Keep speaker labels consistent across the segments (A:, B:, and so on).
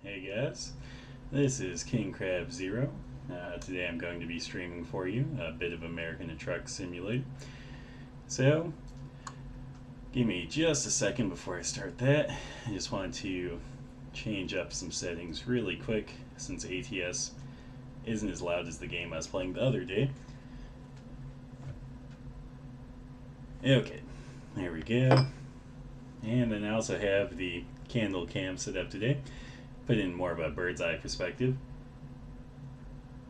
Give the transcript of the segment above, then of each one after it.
A: Hey guys, this is King Crab Zero. Today I'm going to be streaming for you a bit of American Truck Simulator. So, give me just a second before I start that. I just want to change up some settings really quick since ATS isn't as loud as the game I was playing the other day. Okay, there we go. And then I also have the candle cam set up today. Put in more of a bird's eye perspective.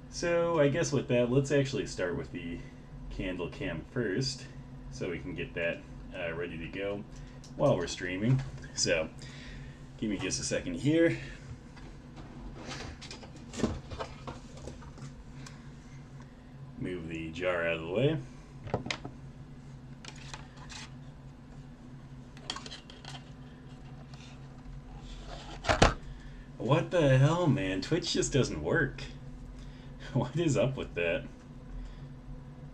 A: So I guess with that, let's actually start with the candle cam first so we can get that ready to go while we're streaming. So give me just a second here. Move the jar out of the way. What the hell, man? Twitch just doesn't work. What is up with that?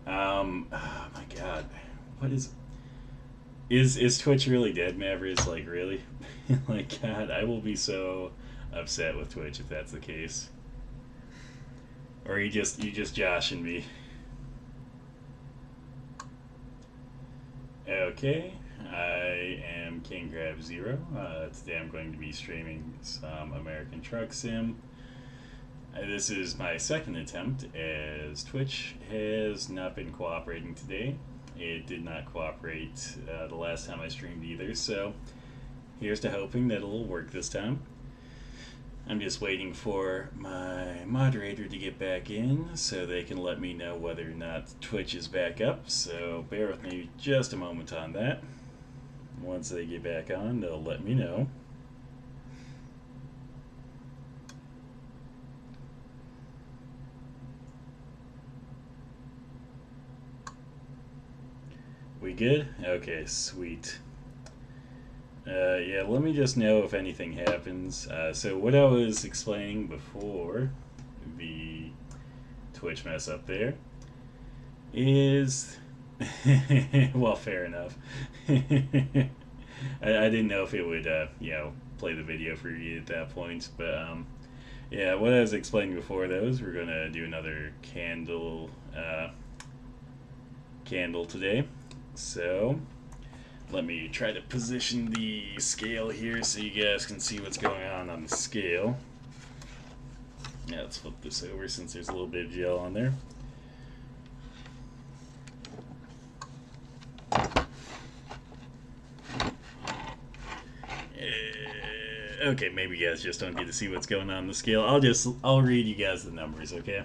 A: Oh my god. What is Twitch really dead, Mavericks? Like, really? Like, god, I will be so upset with Twitch if that's the case. Or you just joshing me. Okay, I am King Crab Zero. Today I'm going to be streaming some American Truck Sim. This is my second attempt as Twitch has not been cooperating today. It did not cooperate the last time I streamed either, so here's to hoping that it'll work this time. I'm just waiting for my moderator to get back in so they can let me know whether or not Twitch is back up, so bear with me just a moment on that. Once they get back on, they'll let me know. We good? Okay, sweet. Yeah, let me just know if anything happens. So what I was explaining before the Twitch mess up there is... well, fair enough. I didn't know if it would, play the video for you at that point, but yeah, what I was explaining before though is we're gonna do another candle today. So let me try to position the scale here so you guys can see what's going on the scale. Yeah, let's flip this over since there's a little bit of gel on there. Okay, maybe you guys just don't get to see what's going on the scale. I'll read you guys the numbers, okay?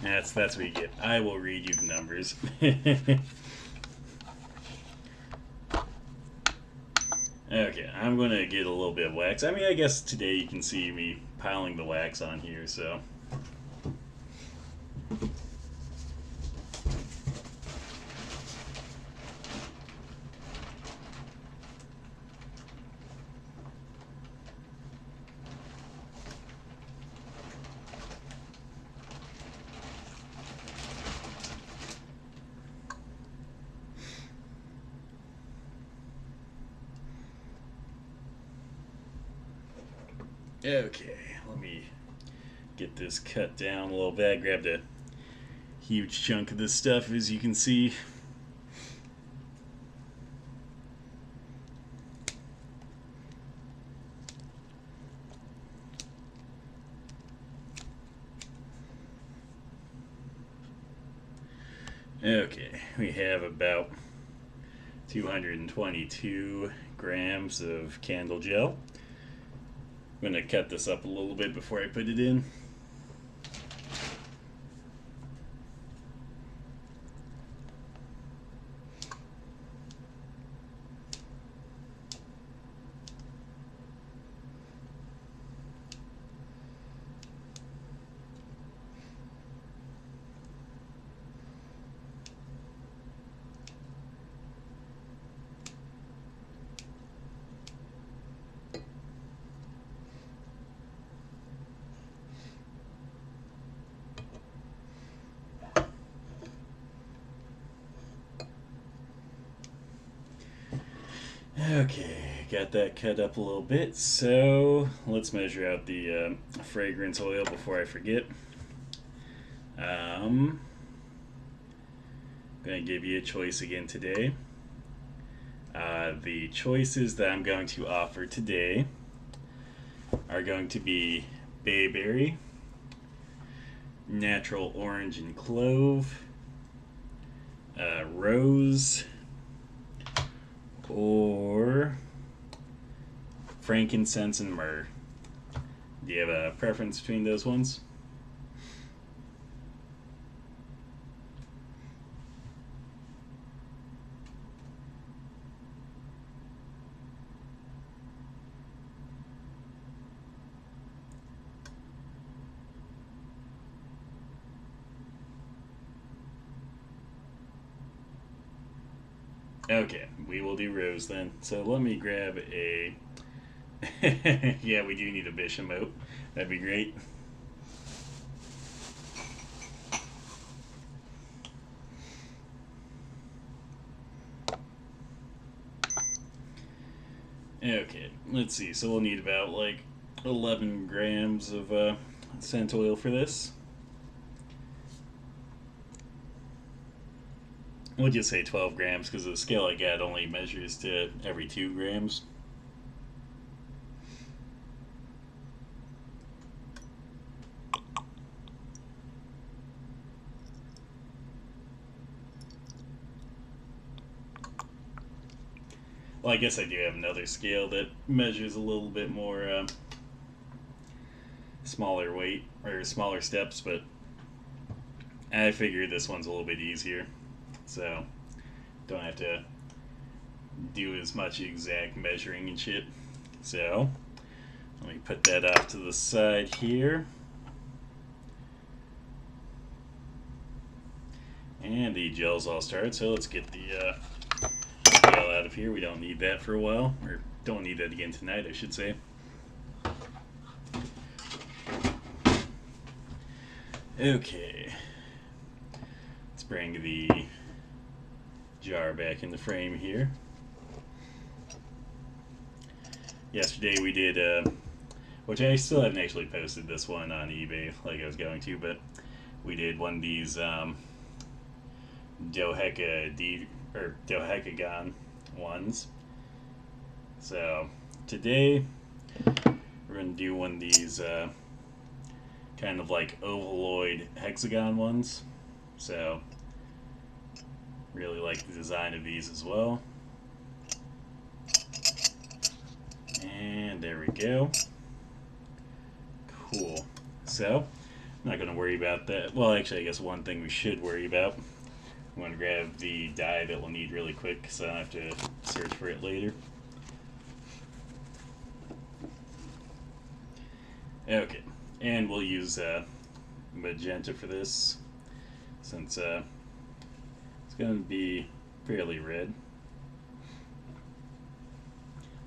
A: That's what you get. I will read you the numbers. Okay, I'm gonna get a little bit of wax. I mean, I guess today you can see me piling the wax on here, so. Okay, let me get this cut down a little bit. I grabbed a huge chunk of this stuff, as you can see. Okay, we have about 222 grams of candle gel. I'm going to cut this up a little bit before I put it in. Okay, got that cut up a little bit, so let's measure out the fragrance oil before I forget. I'm going to give you a choice again today. The choices that I'm going to offer today are going to be bayberry, natural orange and clove, rose, or frankincense and myrrh. Do you have a preference between those ones? Okay, we will do rose then. So let me grab a... yeah, we do need a Bishamote. That'd be great. Okay, let's see. So we'll need about like 11 grams of scent oil for this. We'll just say 12 grams because the scale I got only measures to every 2 grams. Well, I guess I do have another scale that measures a little bit more smaller weight or smaller steps, but I figured this one's a little bit easier, so don't have to do as much exact measuring and shit. So let me put that off to the side here. And the gel's all started, so let's get the scale out of here. We don't need that for a while, or don't need that again tonight, I should say. Okay, let's bring the jar back in the frame here. Yesterday we did, which I still haven't actually posted this one on eBay like I was going to, but we did one of these dodecagon ones. So today we're going to do one of these kind of like ovaloid hexagon ones. So really like the design of these as well. And there we go. Cool. So I'm not going to worry about that. Well, actually, I guess one thing we should worry about. I'm going to grab the dye that we'll need really quick so I don't have to search for it later. Okay, and we'll use magenta for this since it's going to be fairly red.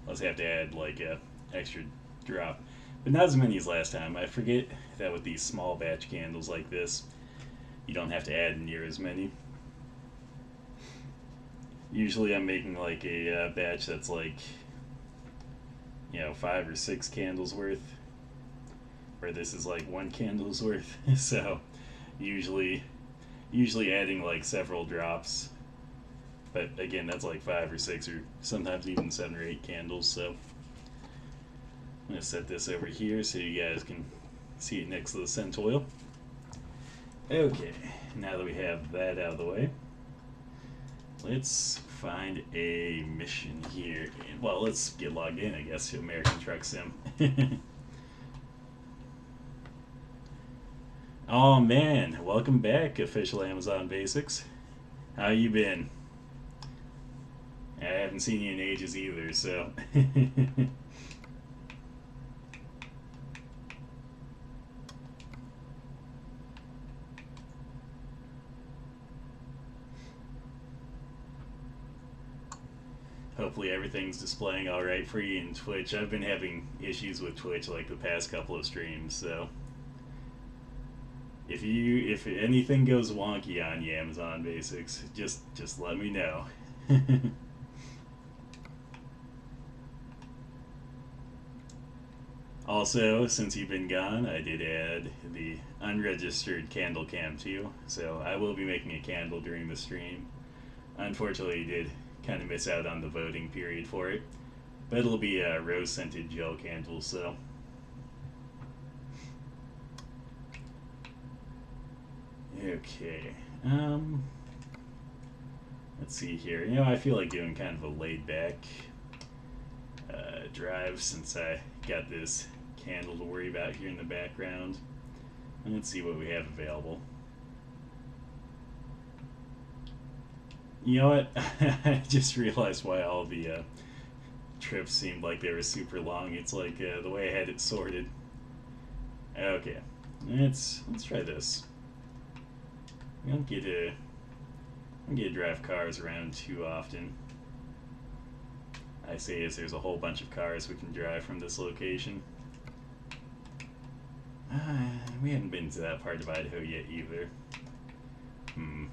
A: Let's have to add like a extra drop, but not as many as last time. I forget that with these small batch candles like this, you don't have to add near as many. Usually I'm making like a batch that's like, 5 or 6 candles worth, where this is like 1 candle's worth. So usually adding like several drops, but again, that's like 5 or 6 or sometimes even 7 or 8 candles. So I'm gonna set this over here so you guys can see it next to the scent oil. Okay, now that we have that out of the way, let's find a mission here. Well, let's get logged in, I guess, to American Truck Sim. Oh man, welcome back, official Amazon Basics. How you been? I haven't seen you in ages either, so. Hopefully everything's displaying alright for you in Twitch. I've been having issues with Twitch like the past couple of streams, so if anything goes wonky on you, Amazon Basics, just let me know. Also, since you've been gone, I did add the unregistered candle cam too, so I will be making a candle during the stream. Unfortunately, you did kind of miss out on the voting period for it, but it'll be a rose scented gel candle, so. Okay, let's see here. You know, I feel like doing kind of a laid back drive since I got this candle to worry about here in the background. And let's see what we have available. You know what? I just realized why all the trips seemed like they were super long. It's like the way I had it sorted. Okay, let's try this. We don't get to drive cars around too often. I say as there's a whole bunch of cars we can drive from this location. We haven't been to that part of Idaho yet either. And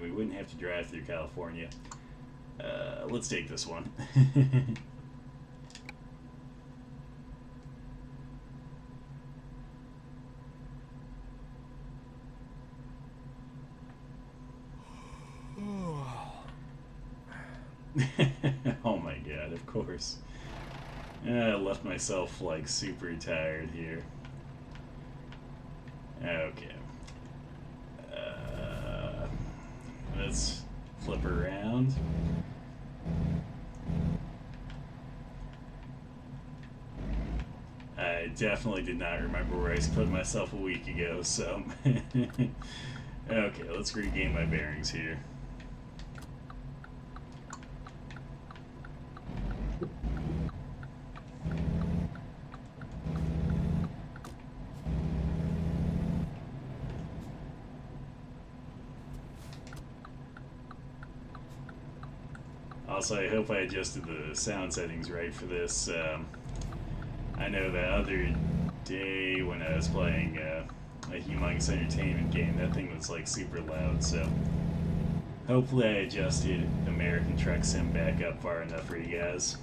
A: we wouldn't have to drive through California. Let's take this one. Oh my god, of course. I left myself like super tired here. Okay. Let's flip around. I definitely did not remember where I put myself a week ago, so. Okay, let's regain my bearings here. Also, I hope I adjusted the sound settings right for this. I know the other day when I was playing a Humongous Entertainment game, that thing was like super loud, so hopefully I adjusted American Truck Sim back up far enough for you guys.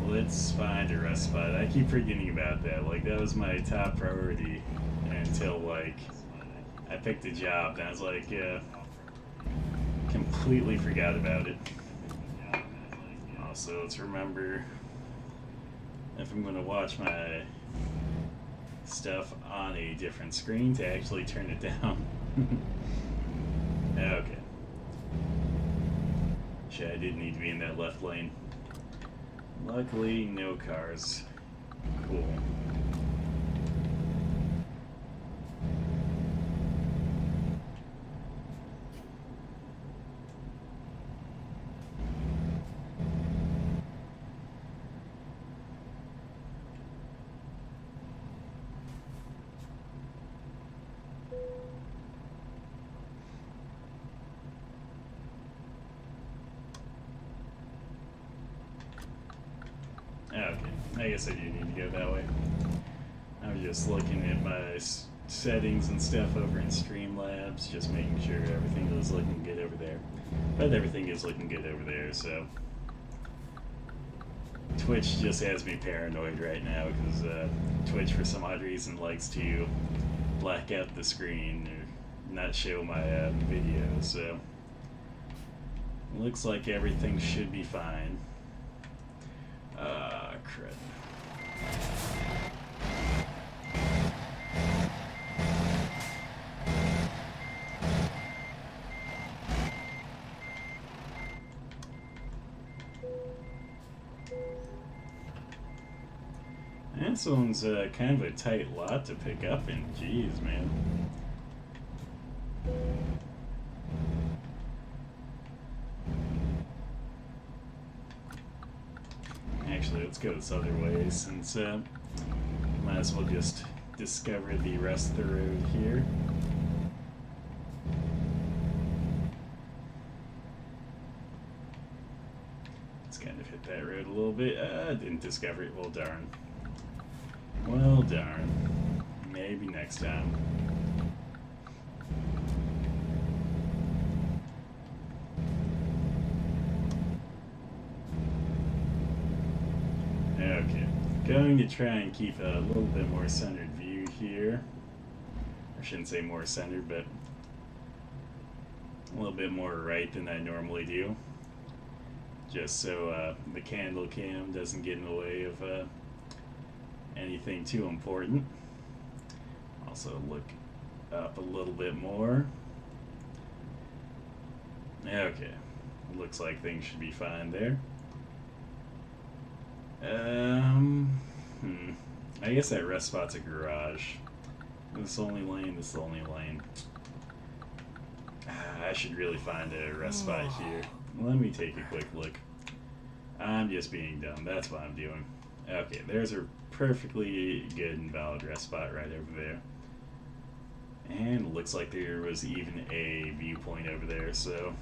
A: Let's find a rest spot. I keep forgetting about that. Like, that was my top priority until, like, I picked a job and I was like, completely forgot about it. Also, let's remember if I'm going to watch my stuff on a different screen to actually turn it down. I did need to be in that left lane. Luckily, no cars. Cool. Okay, I guess I do need to go that way. I was just looking at my settings and stuff over in Streamlabs, just making sure everything was looking good over there. But everything is looking good over there, so... Twitch just has me paranoid right now, because Twitch, for some odd reason, likes to black out the screen or not show my video, so... Looks like everything should be fine. Crud. This one's kind of a tight lot to pick up in. Jeez, man. Actually, let's go this other way since might as well just discover the rest of the road here. Let's kind of hit that road a little bit. Didn't discover it. Well, darn. Well, darn. Maybe next time. Okay, going to try and keep a little bit more centered view here. I shouldn't say more centered, but a little bit more right than I normally do. Just so the candle cam doesn't get in the way of anything too important. Also look up a little bit more. Okay, looks like things should be fine there. I guess that rest spot's a garage. This only lane, this only lane. I should really find a rest spot here. Let me take a quick look. I'm just being dumb, that's what I'm doing. Okay, there's a perfectly good and valid rest spot right over there. And it looks like there was even a viewpoint over there, so...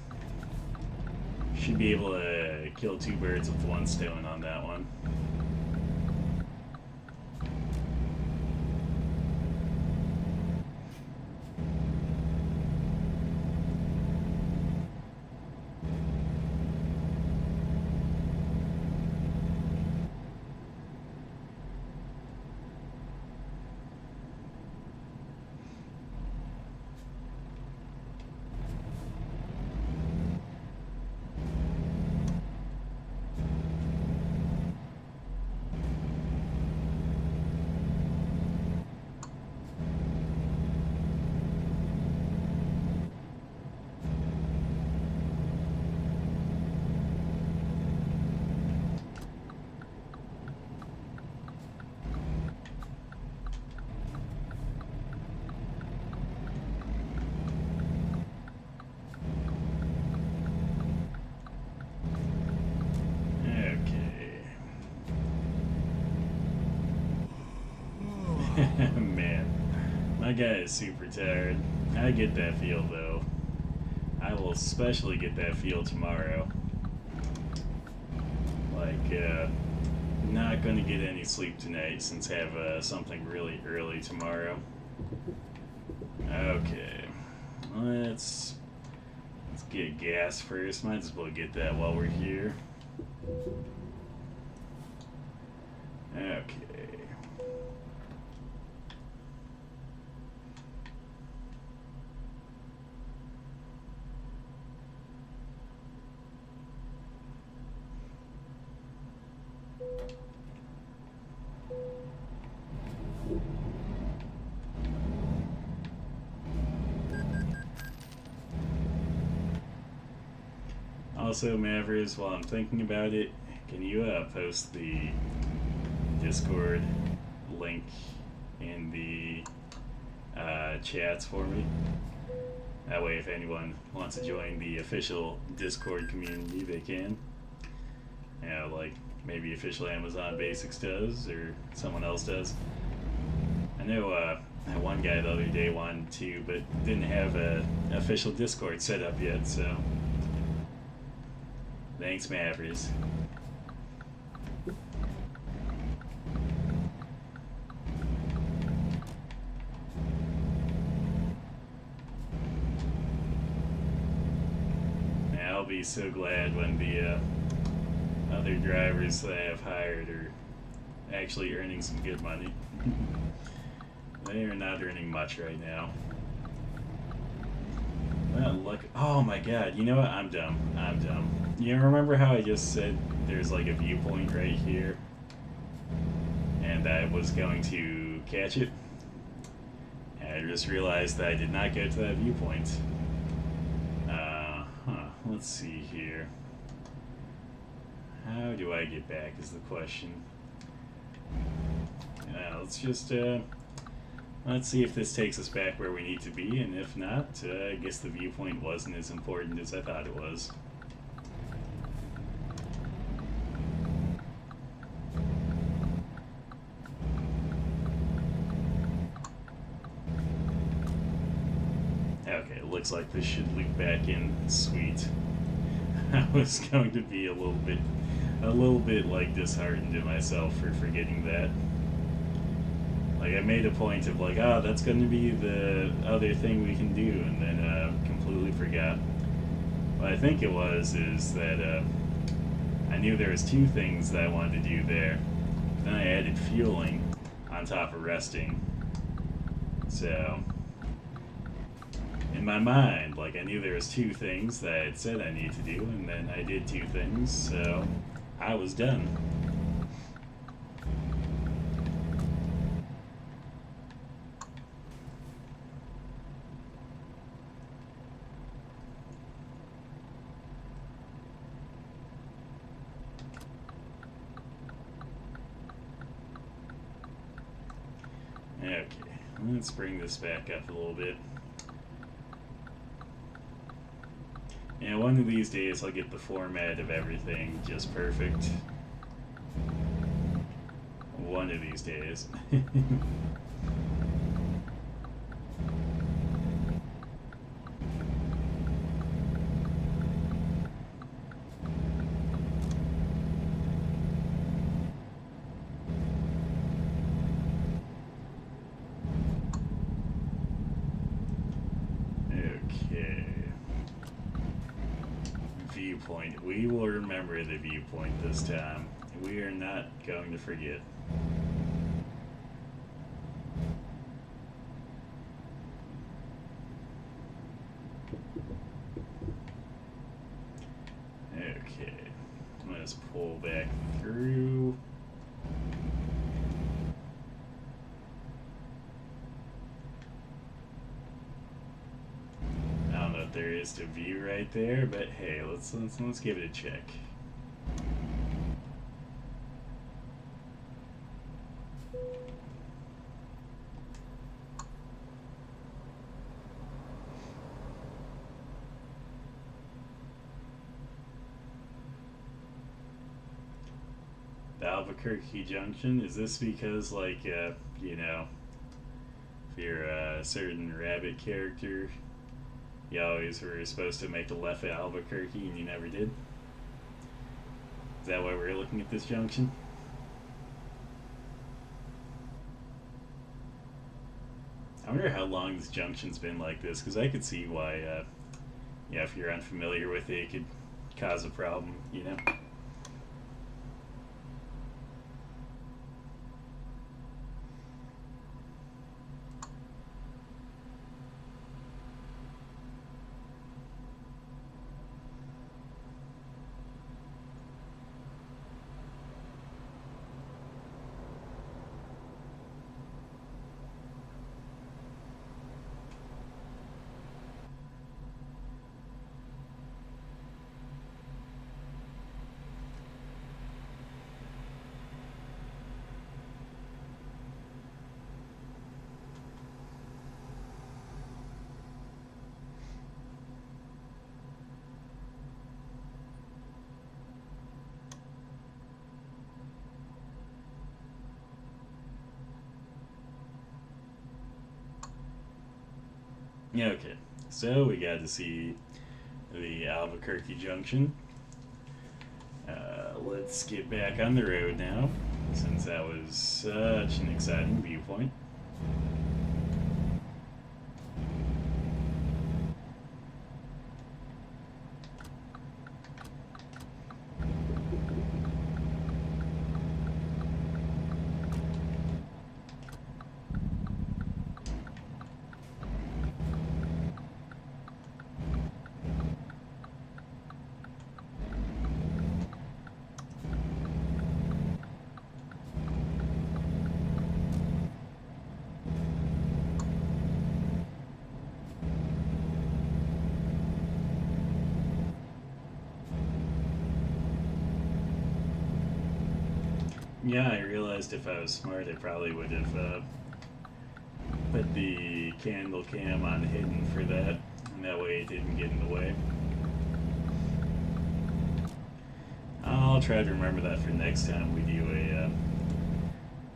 A: Should be able to kill two birds with one stone on that one. Man, my guy is super tired. I get that feel though. I will especially get that feel tomorrow. Like, not gonna get any sleep tonight since I have something really early tomorrow. Okay, let's get gas first. Might as well get that while we're here. Okay. Also, Mavericks, while I'm thinking about it, can you post the Discord link in the chats for me? That way, if anyone wants to join the official Discord community, they can. You know, like maybe official Amazon Basics does, or someone else does. I know one guy the other day wanted to, but didn't have a official Discord set up yet, so thanks, Mavericks. I'll be so glad when the other drivers that I have hired are actually earning some good money. They are not earning much right now. Well, look. Oh my god, you know what? I'm dumb. I'm dumb. You remember how I just said there's like a viewpoint right here? And I was going to catch it? And I just realized that I did not go to that viewpoint. Let's see here. How do I get back is the question. Let's just, let's see if this takes us back where we need to be, and if not, I guess the viewpoint wasn't as important as I thought it was. Okay, it looks like this should loop back in. Sweet. I was going to be a little bit like disheartened in myself for forgetting that. Like, I made a point of like, oh, that's going to be the other thing we can do, and then completely forgot. What I think it was is that I knew there was two things that I wanted to do there. Then I added fueling on top of resting. So in my mind, like, I knew there was two things that I had said I needed to do, and then I did two things, so I was done. Okay, let's bring this back up a little bit. Yeah, one of these days I'll get the format of everything just perfect. One of these days. Viewpoint. We will remember the viewpoint this time. We are not going to forget. Okay. Let's pull back through. There is to view right there, but hey, let's give it a check. The Albuquerque Junction, is this because, like, you know, if you're a certain rabbit character, you always were supposed to make a left at Albuquerque and you never did? Is that why we're looking at this junction? I wonder how long this junction's been like this, because I could see why, yeah, if you're unfamiliar with it, it could cause a problem, you know? Okay, so we got to see the Albuquerque Junction. Let's get back on the road now, since that was such an exciting viewpoint. Yeah, I realized if I was smart, I probably would have put the candle cam on hidden for that, and that way it didn't get in the way. I'll try to remember that for next time we do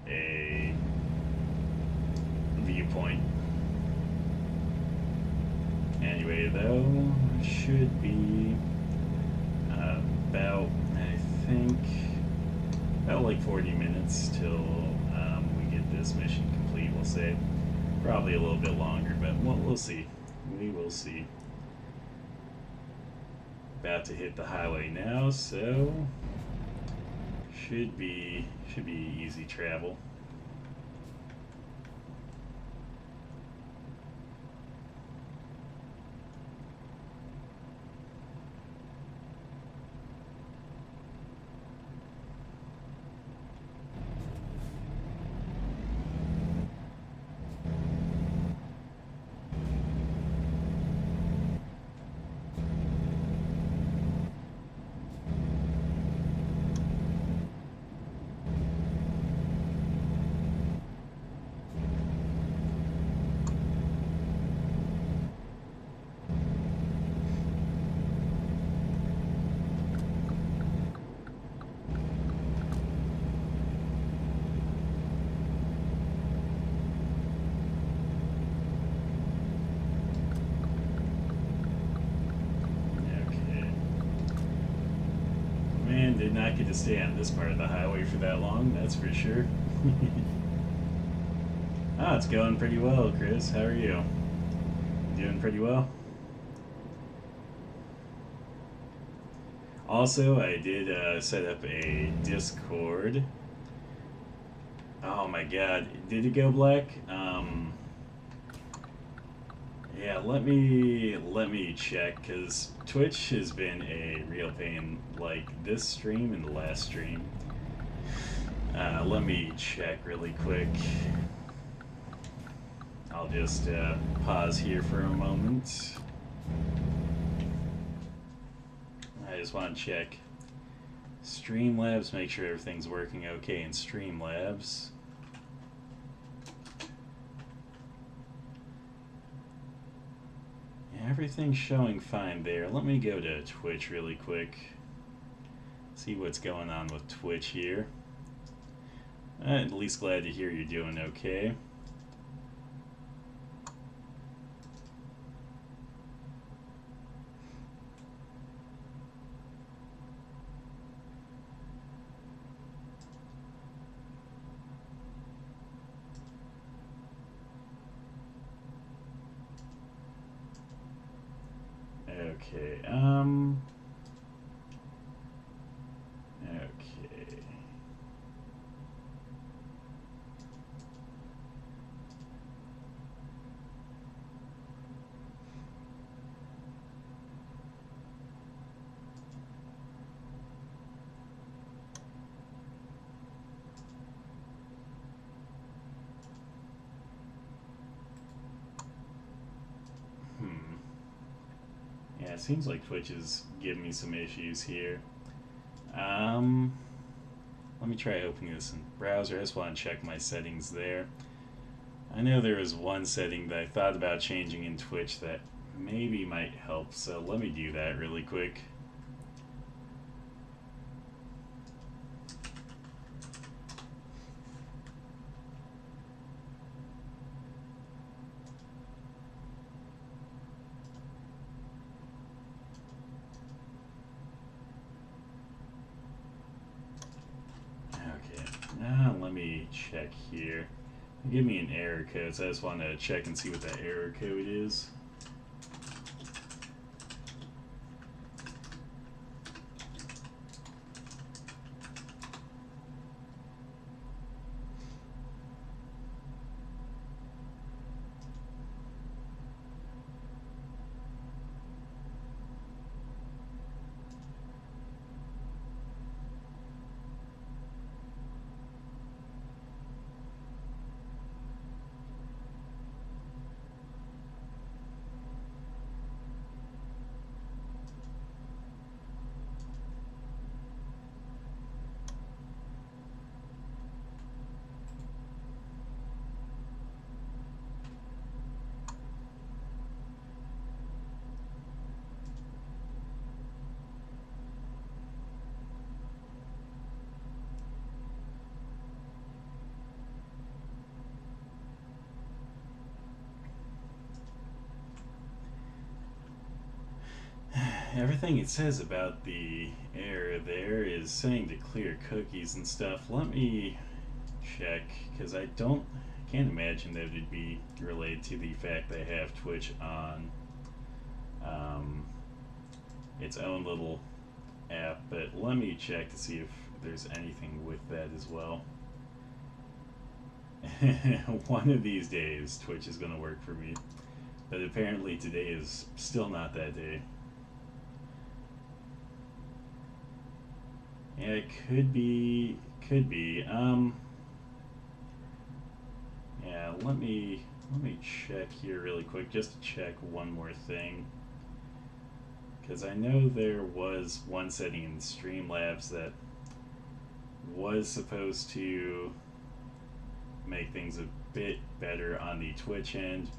A: a viewpoint. Anyway, though, should be about, I think, about like 40 minutes till we get this mission complete, we'll say. Probably a little bit longer, but we'll see. We will see. About to hit the highway now, so should be easy travel. Did not get to stay on this part of the highway for that long, that's for sure. It's going pretty well, Chris. How are you? Doing pretty well? Also, I did set up a Discord. Oh my god, did it go black? Yeah, let me check, because Twitch has been a real pain, like this stream and the last stream. Let me check really quick. I'll just pause here for a moment. I just want to check Streamlabs, make sure everything's working okay in Streamlabs. Everything's showing fine there. Let me go to Twitch really quick. See what's going on with Twitch here. At least glad to hear you're doing okay. Okay, okay. Yeah, it seems like Twitch is giving me some issues here. Let me try opening this in browser. I just want to check my settings there. I know there was one setting that I thought about changing in Twitch that maybe might help, so let me do that really quick. check here. Give me an error code, so I just want to check and see what that error code is. Everything it says about the error there is saying to clear cookies and stuff. Let me check, because can't imagine that it'd be related to the fact they have Twitch on its own little app, but let me check to see if there's anything with that as well. One of these days Twitch is going to work for me, but apparently today is still not that day. Yeah, it could be. Yeah, let me check here really quick, just to check one more thing, because I know there was one setting in Streamlabs that was supposed to make things a bit better on the Twitch end,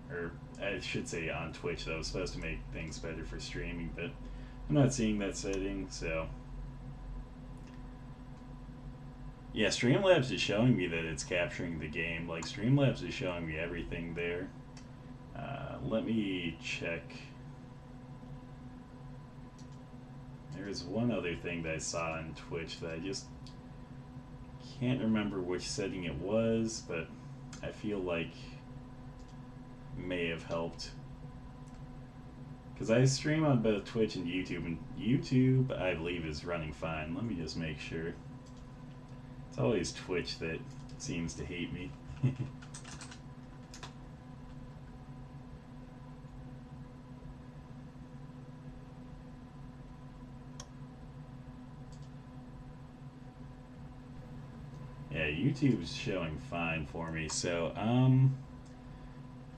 A: or I should say on Twitch, that was supposed to make things better for streaming, but I'm not seeing that setting, so yeah, Streamlabs is showing me that it's capturing the game. Like, Streamlabs is showing me everything there. Let me check. There's one other thing that I saw on Twitch that I just can't remember which setting it was, but I feel like may have helped. Because I stream on both Twitch and YouTube, I believe, is running fine. Let me just make sure. It's always Twitch that seems to hate me. Yeah, YouTube's showing fine for me, so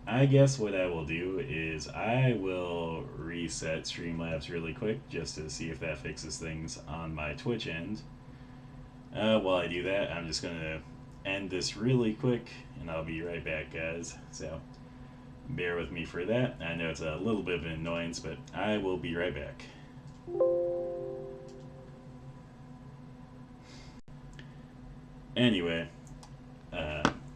A: I guess what I will do is I will reset Streamlabs really quick just to see if that fixes things on my Twitch end. While I do that, I'm just going to end this really quick, and I'll be right back, guys. So bear with me for that. I know it's a little bit of an annoyance, but I will be right back. Anyway,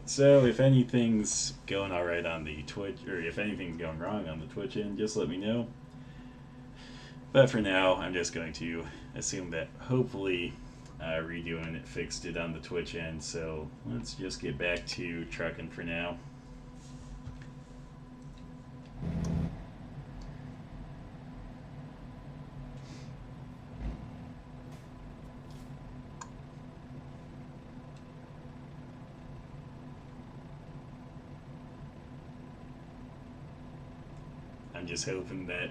A: so if anything's going alright on the Twitch, or if anything's going wrong on the Twitch end, just let me know. But for now, I'm just going to assume that hopefully redoing it fixed it on the Twitch end. So let's just get back to trucking for now. I'm just hoping that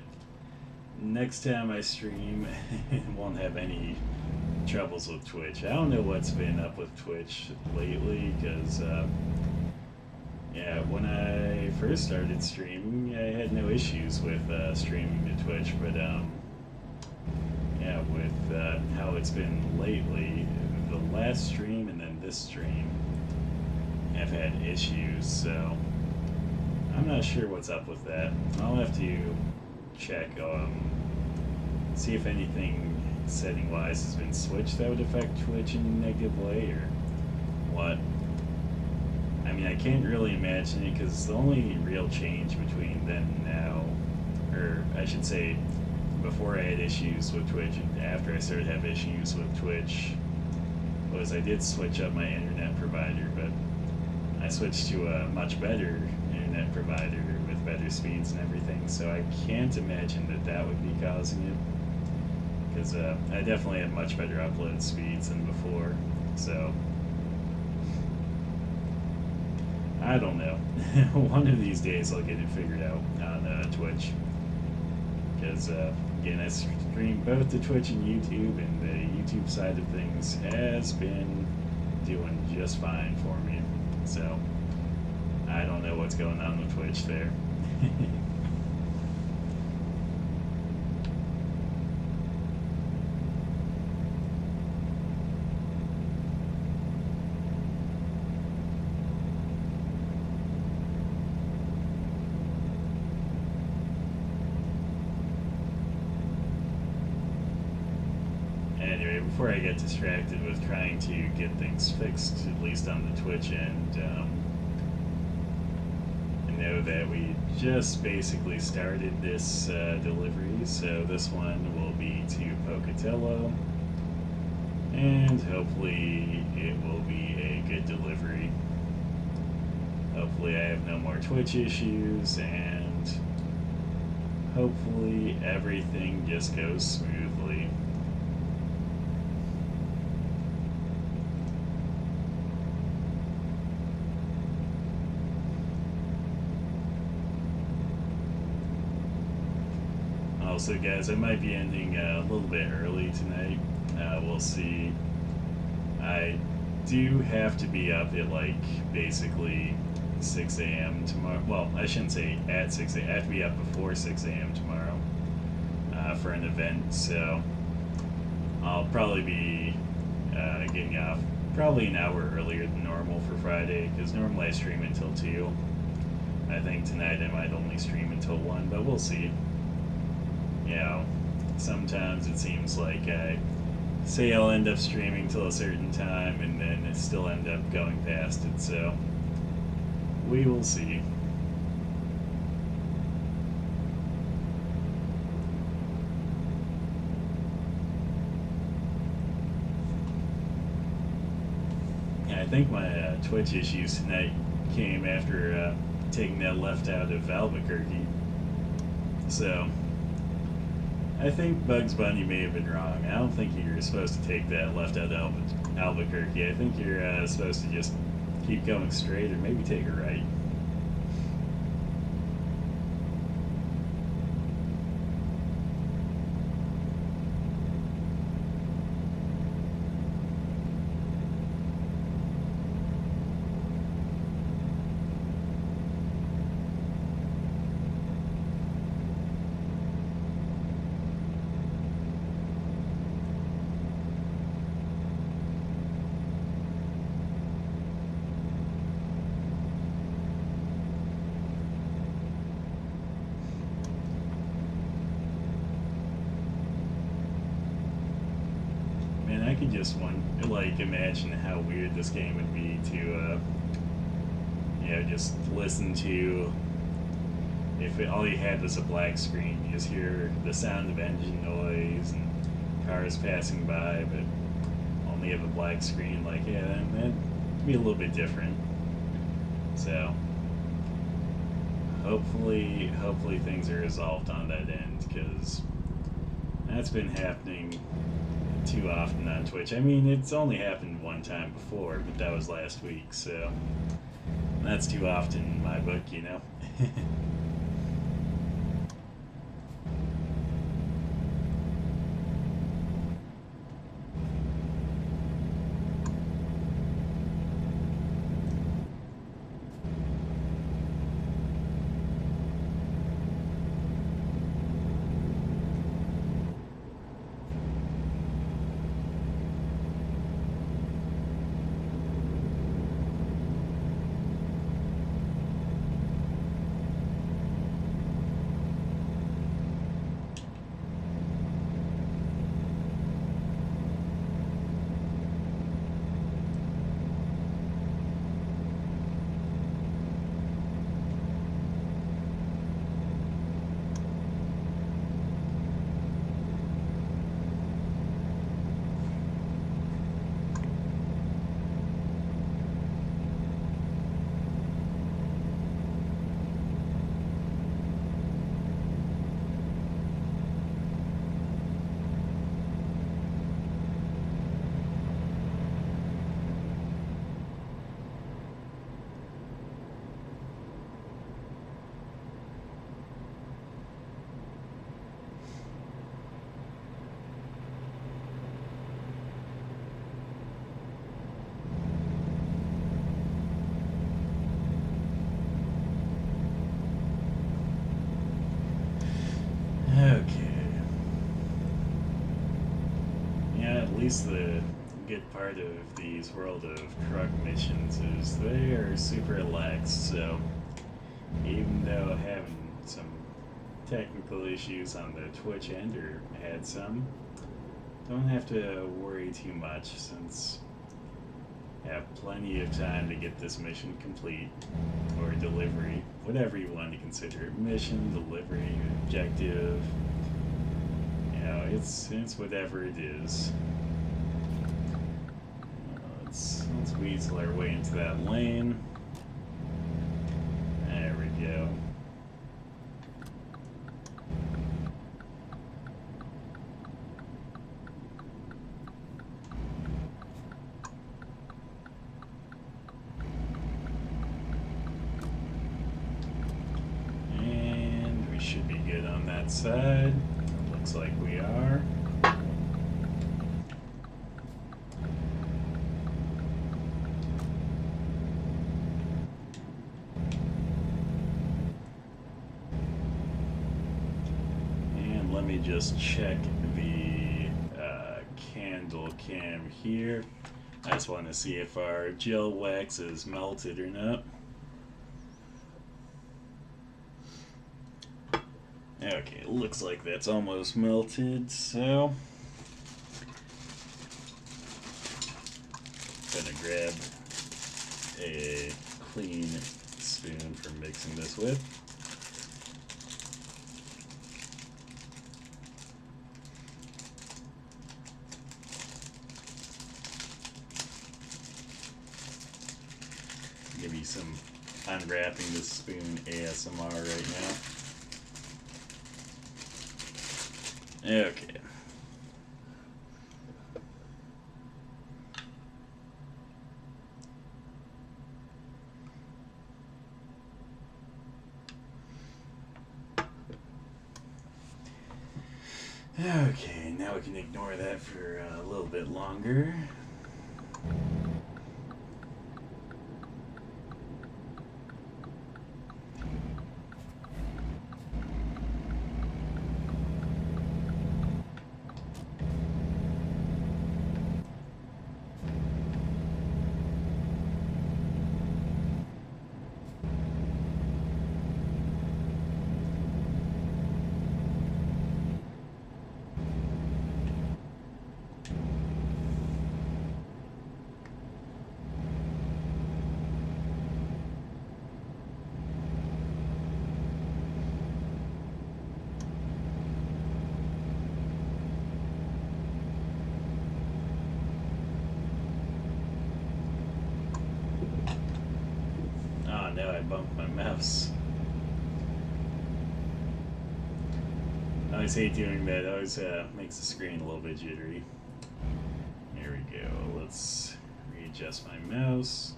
A: next time I stream it won't have any troubles with Twitch. I don't know what's been up with Twitch lately, because yeah, when I first started streaming, I had no issues with streaming to Twitch, but yeah, with how it's been lately, the last stream and then this stream have had issues, so I'm not sure what's up with that. I'll have to check, see if anything setting-wise has been switched that would affect Twitch in a negative way, or what. I mean, I can't really imagine it, because the only real change between then and now, or I should say, before I had issues with Twitch and after I started to have issues with Twitch, was I did switch up my internet provider, but I switched to a much better internet provider with better speeds and everything, so I can't imagine that that would be causing it, because I definitely have much better upload speeds than before, so I don't know. One of these days I'll get it figured out on Twitch, because again, I stream both to Twitch and YouTube, and the YouTube side of things has been doing just fine for me. So I don't know what's going on with Twitch there. Anyway, before I get distracted with trying to get things fixed, at least on the Twitch end, I know that we just basically started this delivery, so this one will be to Pocatello, and hopefully it will be a good delivery. Hopefully I have no more Twitch issues, and hopefully everything just goes smoothly. Also, guys, I might be ending a little bit early tonight. We'll see. I do have to be up at like basically 6 a.m. tomorrow. Well, I shouldn't say at 6 a.m. I have to be up before 6 a.m. tomorrow for an event, so I'll probably be getting off probably an hour earlier than normal for Friday, because normally I stream until 2. I think tonight I might only stream until 1, but we'll see. You know, sometimes it seems like I say I'll end up streaming till a certain time and then it still end up going past it, so we will see. Yeah, I think my Twitch issues tonight came after taking that left out of Albuquerque, so I think Bugs Bunny may have been wrong. I don't think you're supposed to take that left out of Albuquerque. I think you're supposed to just keep going straight, or maybe take a right. I could just imagine how weird this game would be to, just listen to. If all you had was a black screen, you just hear the sound of engine noise and cars passing by, but only have a black screen. That'd be a little bit different. So hopefully things are resolved on that end, because that's been happening too often on Twitch. I mean, it's only happened one time before, but that was last week, so that's too often in my book, you know? least the good part of these World of Krug missions is they are super relaxed, so even though having some technical issues on the Twitch end, or had some, don't have to worry too much since I have plenty of time to get this mission complete, or delivery, whatever you want to consider it. Mission, delivery, objective, you know, it's whatever it is. Let's weasel our way into that lane. There we go. And we should be good on that side. Looks like we are. Let me just check the candle cam here. I just want to see if our gel wax is melted or not. Okay, it looks like that's almost melted, so I'm gonna grab a clean spoon for mixing this with. Give you some unwrapping the spoon ASMR right now. Okay. Okay, now we can ignore that for a little bit longer. Now I bumped my mouse. I always hate doing that. It always makes the screen a little bit jittery. Here we go. Let's readjust my mouse.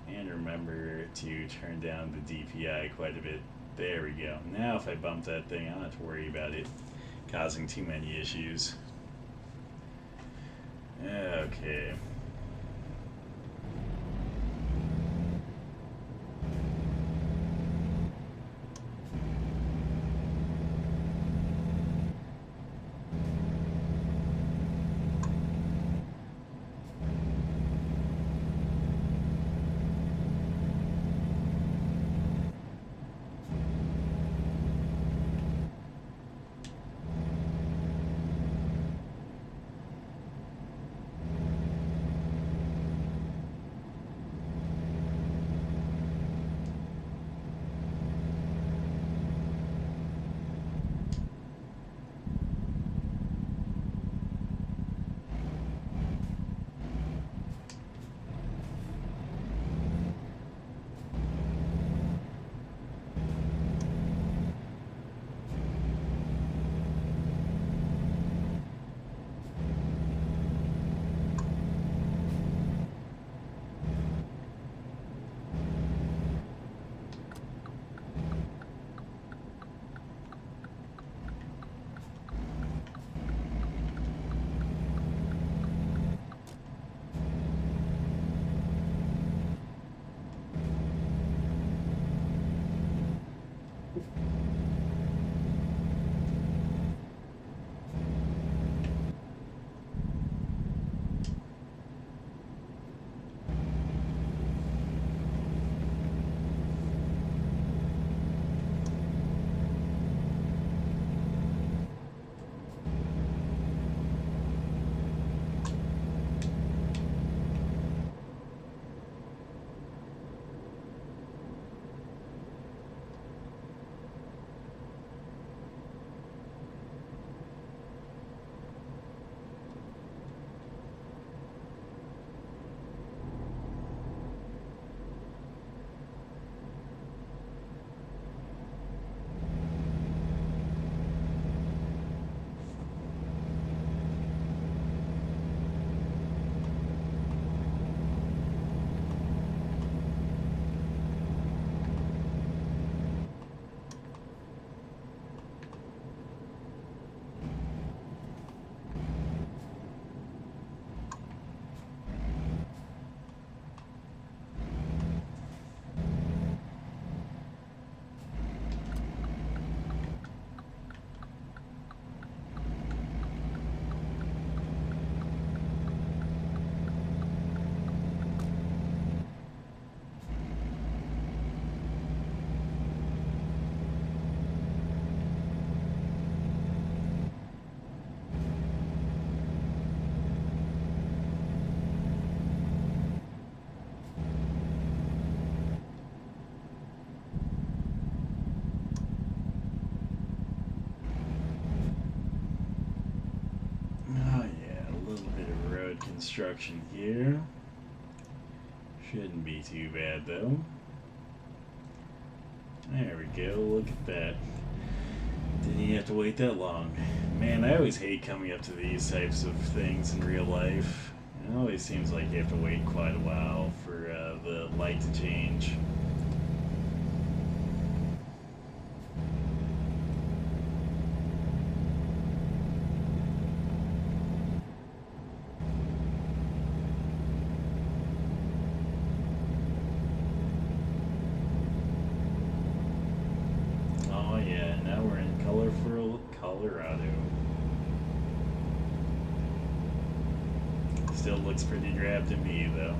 A: And remember to turn down the DPI quite a bit. There we go. Now if I bump that thing, I don't have to worry about it causing too many issues. Okay. construction here. Shouldn't be too bad though. There we go, look at that. Didn't even have to wait that long. Man, I always hate coming up to these types of things in real life. It always seems like you have to wait quite a while for the light to change. Oh yeah, now we're in colorful Colorado. Still looks pretty drab to me though.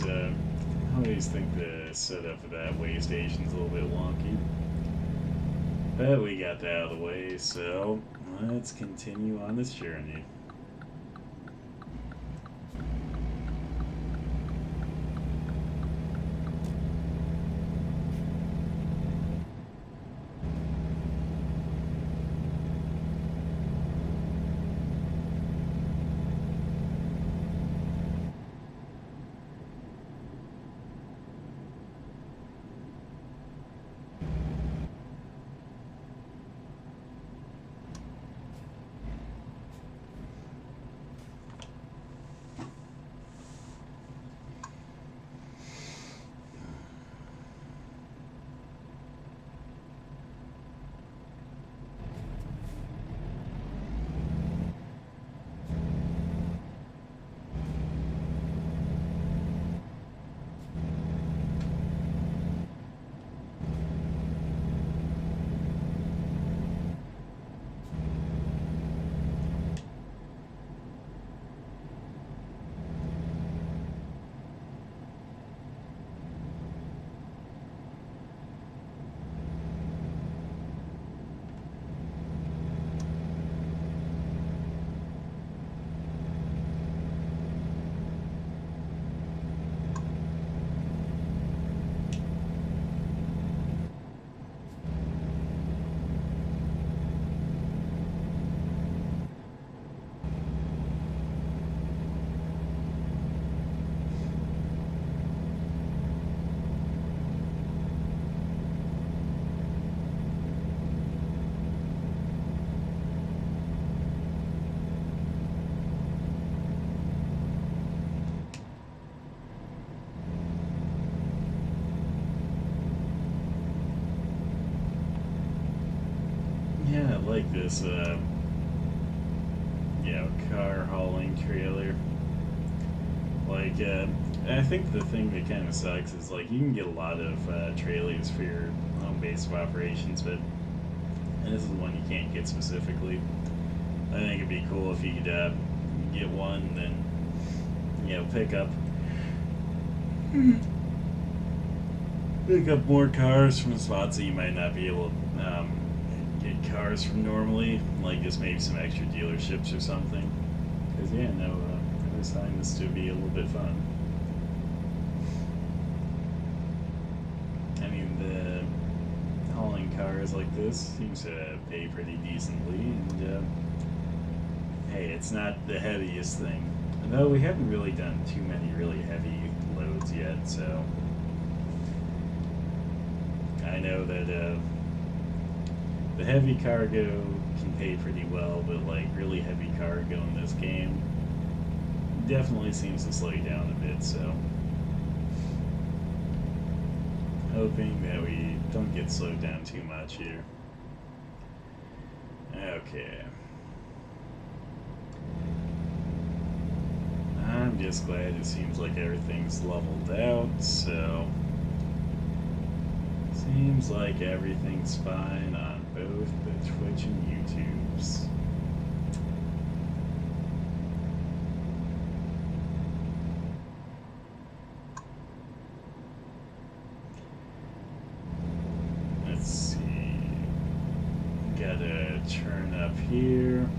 A: I always think the setup for that way station's a little bit wonky. But we got that out of the way, so let's continue on this journey. Yeah, I like this, car hauling trailer. Like, I think the thing that kind of sucks is, like, you can get a lot of trailers for your home base of operations, but this is one you can't get specifically. I think it'd be cool if you could get one and then, pick up more cars from spots that you might not be able to get cars from normally, like just maybe some extra dealerships or something. Because, I just find this to be a little bit fun. I mean, the hauling cars like this seems to pay pretty decently, and hey, it's not the heaviest thing. Though we haven't really done too many really heavy loads yet, so I know that the heavy cargo can pay pretty well, but like really heavy cargo in this game definitely seems to slow you down a bit, so hoping that we don't get slowed down too much here. Okay. I'm just glad it seems like everything's leveled out, so seems like everything's fine on both the Twitch and YouTubes. Let's see. Gotta turn up here.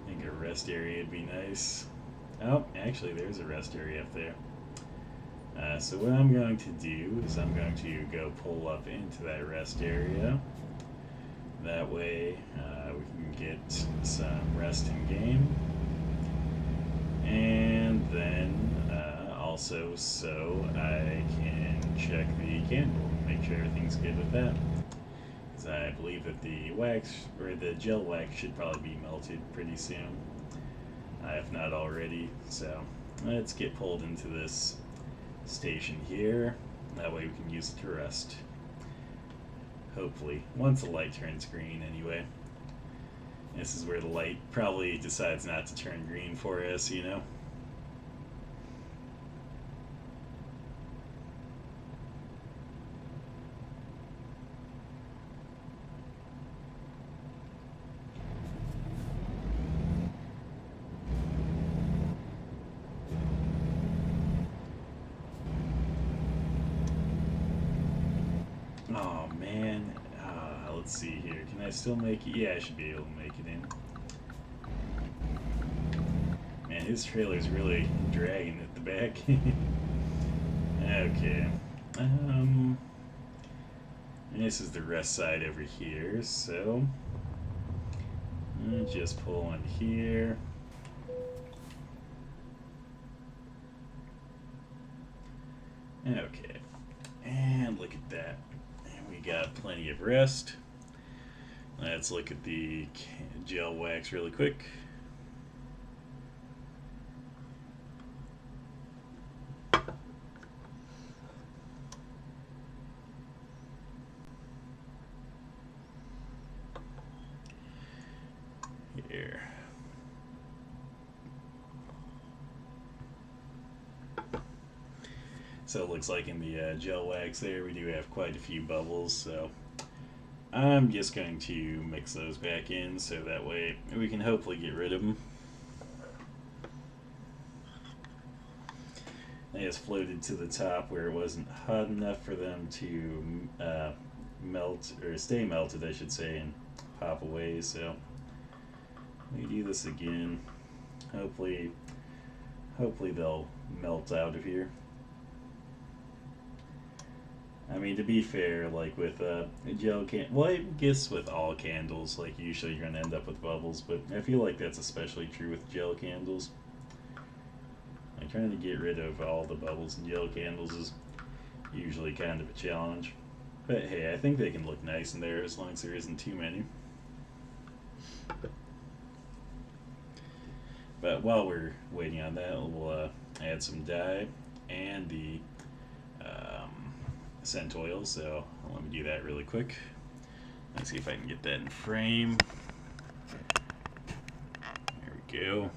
A: I think a rest area would be nice. Oh, actually, there's a rest area up there. So what I'm going to do is I'm going to go pull up into that rest area. That way we can get some rest in game. And then also so I can check the candle, make sure everything's good with that. Because I believe that the wax, or the gel wax, should probably be melted pretty soon. If not already. So let's get pulled into this station here. That way we can use it to rest. Hopefully. Once the light turns green anyway. This is where the light probably decides not to turn green for us, Oh man, let's see here. Can I still make it? Yeah, I should be able to make it in. Man, his trailer's really dragging at the back. Okay. And this is the rest side over here, so just pull in here. Okay. And look at that. We got plenty of rest. Let's look at the gel wax really quick. Here. So it looks like in the gel wax there we do have quite a few bubbles, so I'm just going to mix those back in so that way we can hopefully get rid of them. They just floated to the top where it wasn't hot enough for them to melt, or stay melted I should say, and pop away, so we do this again. Hopefully they'll melt out of here. I mean, to be fair, like with well, I guess with all candles, like usually you're gonna end up with bubbles, but I feel like that's especially true with gel candles. Like trying to get rid of all the bubbles in gel candles is usually kind of a challenge. But hey, I think they can look nice in there as long as there isn't too many. But while we're waiting on that, we'll add some dye and the scent oil, so let me do that really quick. Let's see if I can get that in frame. There we go.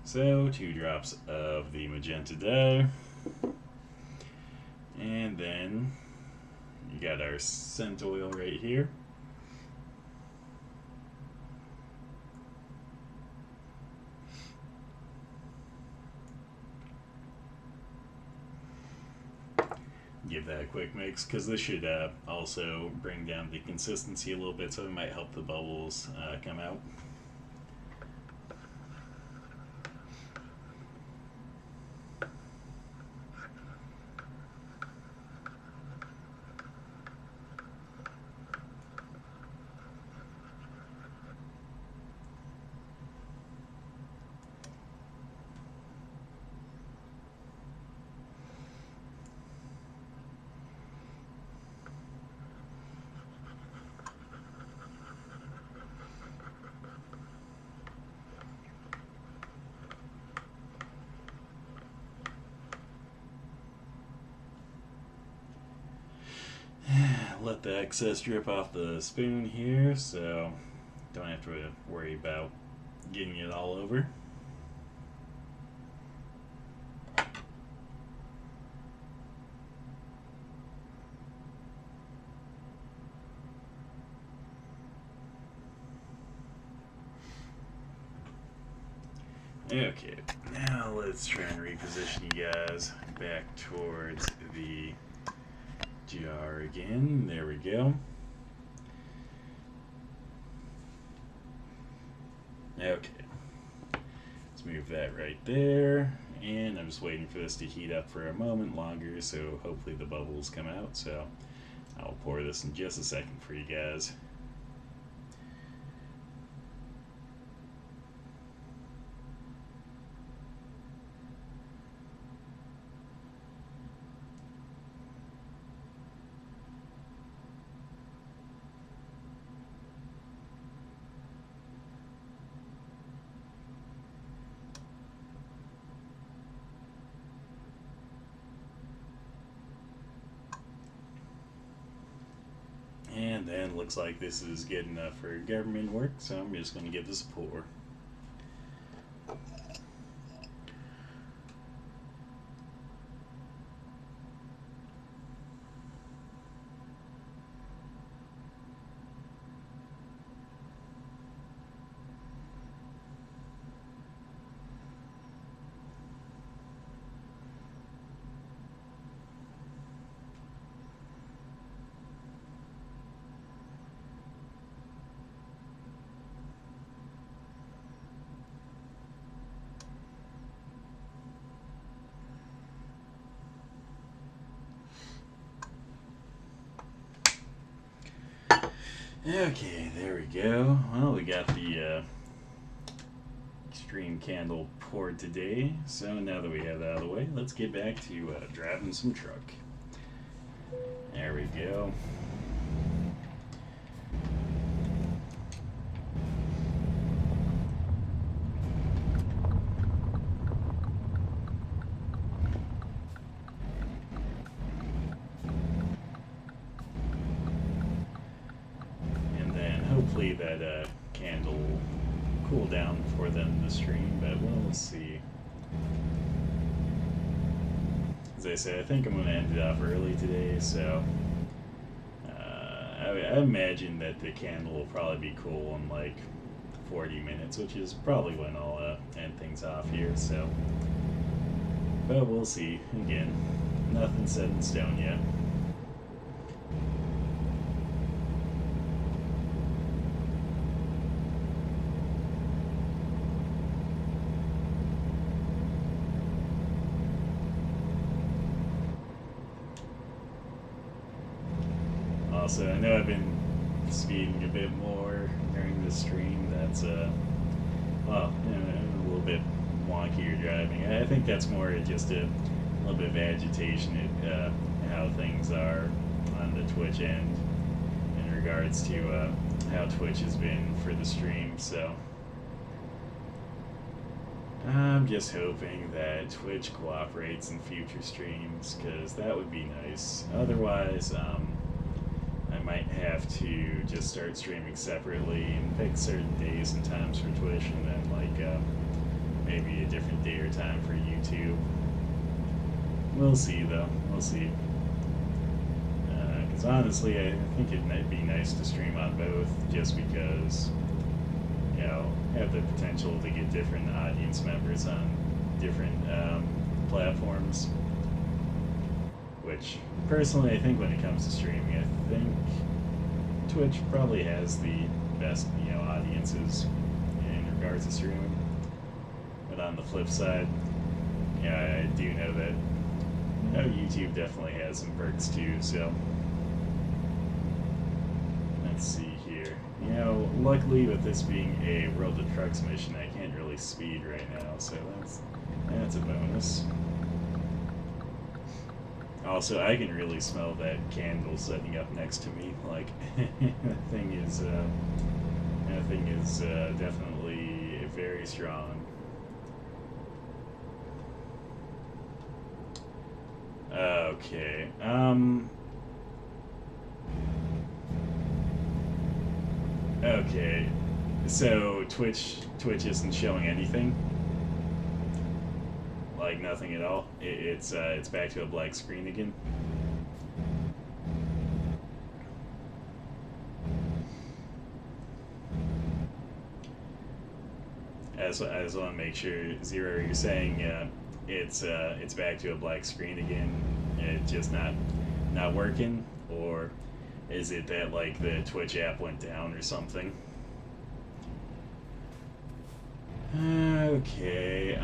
A: So 2 drops of the magenta dye, and then you got our scent oil right here. Give that a quick mix, because this should also bring down the consistency a little bit, so it might help the bubbles come out. Let the excess drip off the spoon here, so don't have to worry about getting it all over. Okay, now let's try and reposition you guys back towards the jar again. There we go. Okay, let's move that right there, and I'm just waiting for this to heat up for a moment longer, so hopefully the bubbles come out. So I'll pour this in just a second for you guys. And then looks like this is good enough for government work, so I'm just going to give this a pour. Okay, there we go. Well, we got the extreme candle poured today, so now that we have that out of the way, let's get back to driving some truck. There we go. Hopefully that candle will cool down before then the stream, but we'll see. As I said, I think I'm going to end it off early today, so I imagine that the candle will probably be cool in like 40 minutes, which is probably when I'll end things off here, so. But we'll see. Again, nothing set in stone yet. Also, I know I've been speeding a bit more during the stream. That's well, you know, a little bit wonkier driving. I think that's more just a little bit of agitation at how things are on the Twitch end in regards to how Twitch has been for the stream. So I'm just hoping that Twitch cooperates in future streams, because that would be nice. Otherwise, I might have to just start streaming separately and pick certain days and times for Twitch, and then maybe a different day or time for YouTube. We'll see, though. We'll see. Because honestly, I think it might be nice to stream on both, just because, you know, have the potential to get different audience members on different platforms. Which, personally, I think when it comes to streaming, I think Twitch probably has the best, you know, audiences in regards to streaming. But on the flip side, yeah, I do know that, you know, YouTube definitely has some perks too, so let's see here. You know, luckily with this being a World of Trucks mission, I can't really speed right now, so that's a bonus. Also, I can really smell that candle setting up next to me. Like, that thing is definitely very strong. Okay. Okay. So Twitch isn't showing anything. Like nothing at all. It's back to a black screen again. I just want to make sure, Zero, you're saying it's back to a black screen again. It's just not working, or is it that like the Twitch app went down or something? Okay.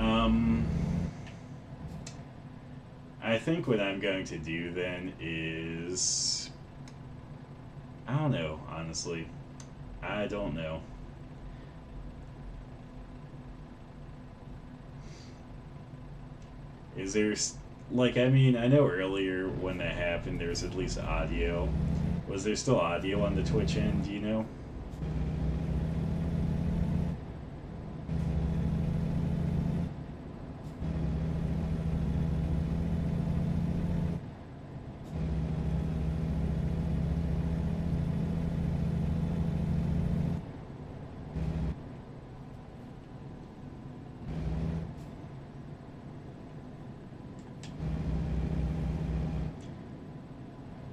A: I think what I'm going to do then is, I don't know, honestly. I don't know. Is there, like, I mean, I know earlier when that happened there was at least audio. Was there still audio on the Twitch end, do you know?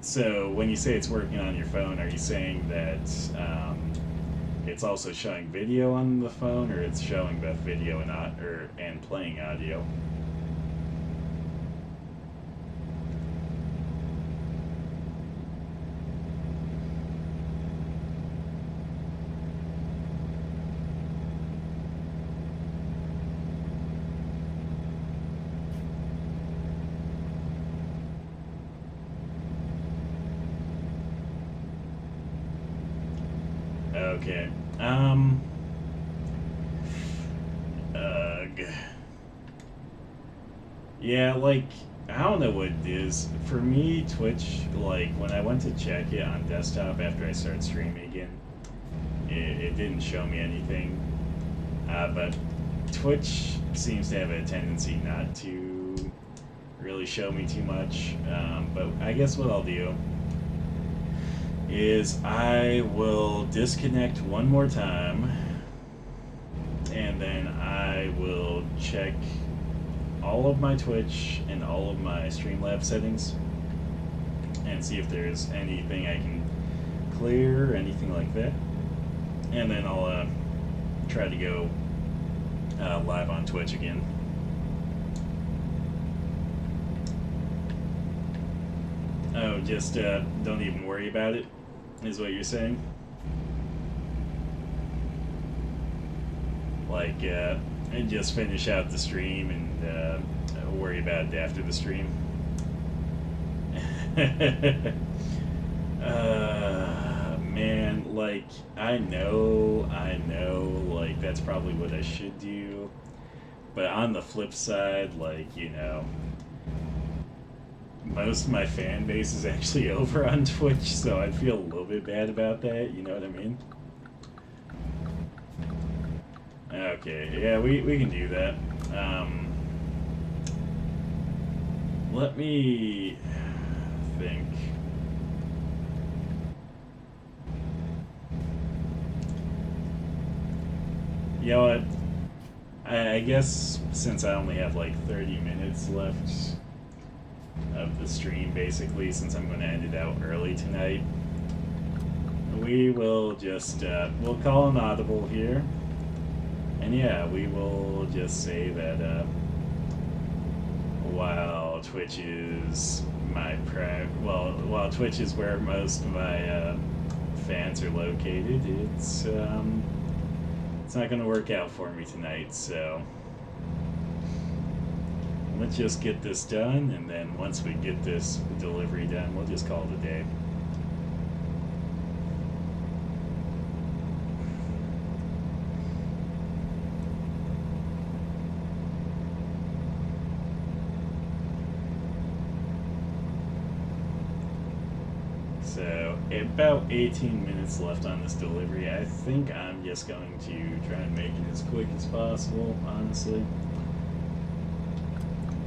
A: So when you say it's working on your phone, are you saying that it's also showing video on the phone, or it's showing both video and playing audio? Okay. Yeah, like, I don't know what it is. For me, Twitch, like, when I went to check it on desktop after I started streaming again, it didn't show me anything. But Twitch seems to have a tendency not to really show me too much. But I guess what I'll do is I will disconnect one more time, and then I will check all of my Twitch and all of my Streamlabs settings and see if there's anything I can clear or anything like that, and then I'll try to go live on Twitch again. Oh, just don't even worry about it, is what you're saying? Like, and just finish out the stream and worry about it after the stream. Man, like, I know, like, that's probably what I should do. But on the flip side, like, you know, most of my fan base is actually over on Twitch, so I'd feel a little bit bad about that, you know what I mean? Okay, yeah, we can do that. Let me think. You know what? I guess since I only have like 30 minutes left of the stream, basically, since I'm going to end it out early tonight, we will just, we'll call an audible here. And yeah, we will just say that while Twitch is while Twitch is where most of my fans are located, it's not going to work out for me tonight. So let's just get this done, and then once we get this delivery done, we'll just call it a day. So, about 18 minutes left on this delivery. I think I'm just going to try and make it as quick as possible, honestly.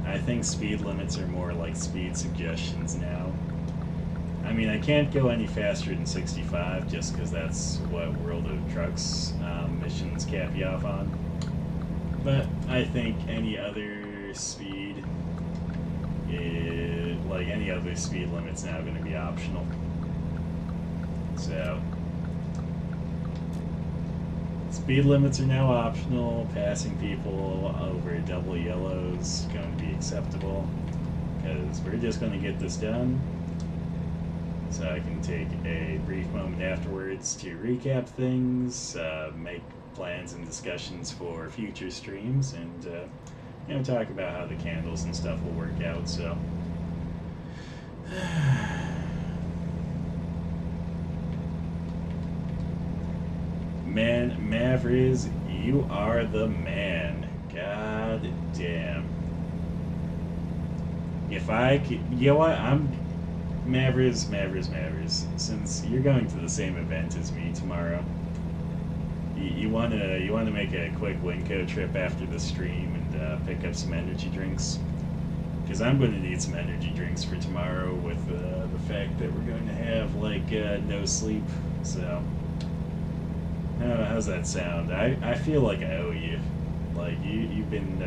A: I think speed limits are more like speed suggestions now. I mean, I can't go any faster than 65 just because that's what World of Trucks missions cap you off on. But I think any other speed any other speed limit's now going to be optional. So, speed limits are now optional. Passing people over double yellows is going to be acceptable because we're just going to get this done. So I can take a brief moment afterwards to recap things, make plans and discussions for future streams, and talk about how the candles and stuff will work out. So. Man, Mavriz, you are the man. God damn. If I could, you know what? Mavriz. Since you're going to the same event as me tomorrow, you wanna make a quick Winco trip after the stream and pick up some energy drinks. Because I'm going to need some energy drinks for tomorrow with the fact that we're going to have like no sleep. So. How's that sound? I feel like I owe you. Like you've been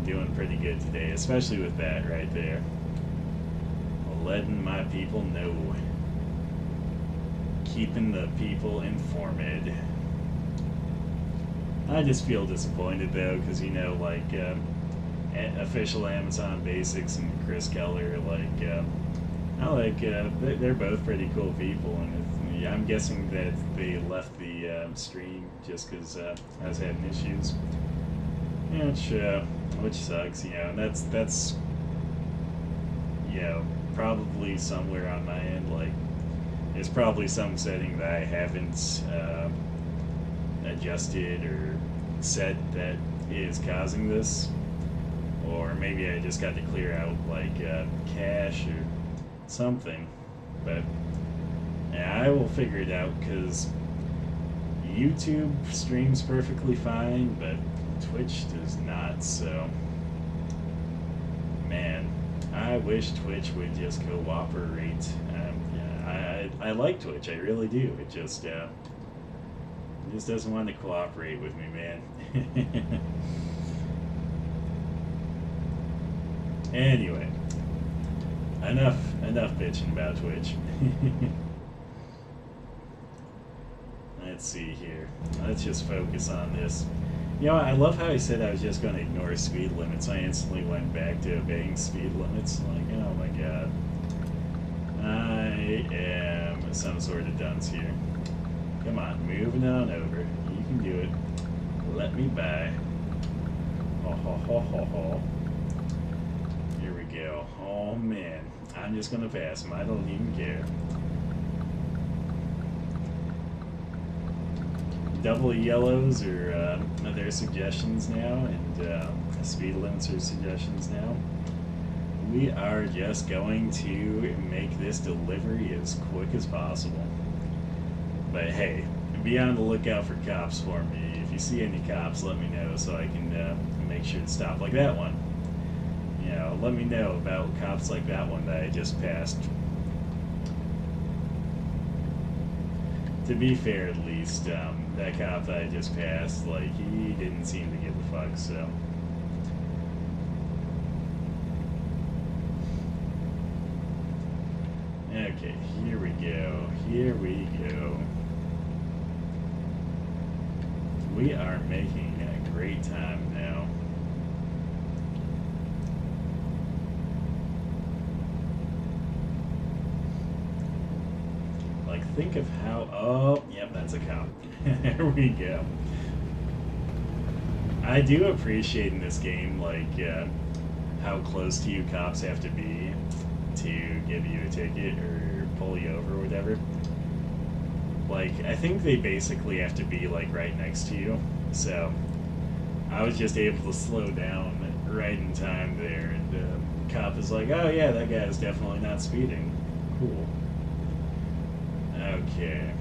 A: doing pretty good today, especially with that right there. Letting my people know, keeping the people informed. I just feel disappointed though, because official Amazon Basics and Chris Keller, they're both pretty cool people, and I'm guessing that they left the stream just because I was having issues, which sucks, and that's probably somewhere on my end, there's probably some setting that I haven't adjusted or set that is causing this, or maybe I just got to clear out cache or something, but yeah, I will figure it out because YouTube streams perfectly fine, but Twitch does not. So, man, I wish Twitch would just cooperate. I like Twitch, I really do. It just doesn't want to cooperate with me, man. Anyway, enough bitching about Twitch. Let's see here. Let's just focus on this. I love how he said I was just going to ignore speed limits. I instantly went back to obeying speed limits. Oh my god. I am some sort of dunce here. Come on, moving on over. You can do it. Let me by. Ho ho ho ho ho. Here we go. Oh man. I'm just going to pass him. I don't even care. Double yellows are their suggestions now, and speed limits are suggestions now. We are just going to make this delivery as quick as possible. But hey, be on the lookout for cops for me if you see any cops, let me know so I can make sure to stop. Like that one. You know, let me know about cops like that one that I just passed. To be fair, at least, that cop that I just passed, like, he didn't seem to give a fuck, so. Okay, here we go. Here we go. We are making a great time now. Like, think of how... Oh, yep, that's a cop. There we go. I do appreciate in this game, like, how close to you cops have to be to give you a ticket or pull you over or whatever. Like, I think they basically have to be, like, right next to you. So, I was just able to slow down right in time there, and the cop is like, oh yeah, that guy is definitely not speeding. Cool. Okay.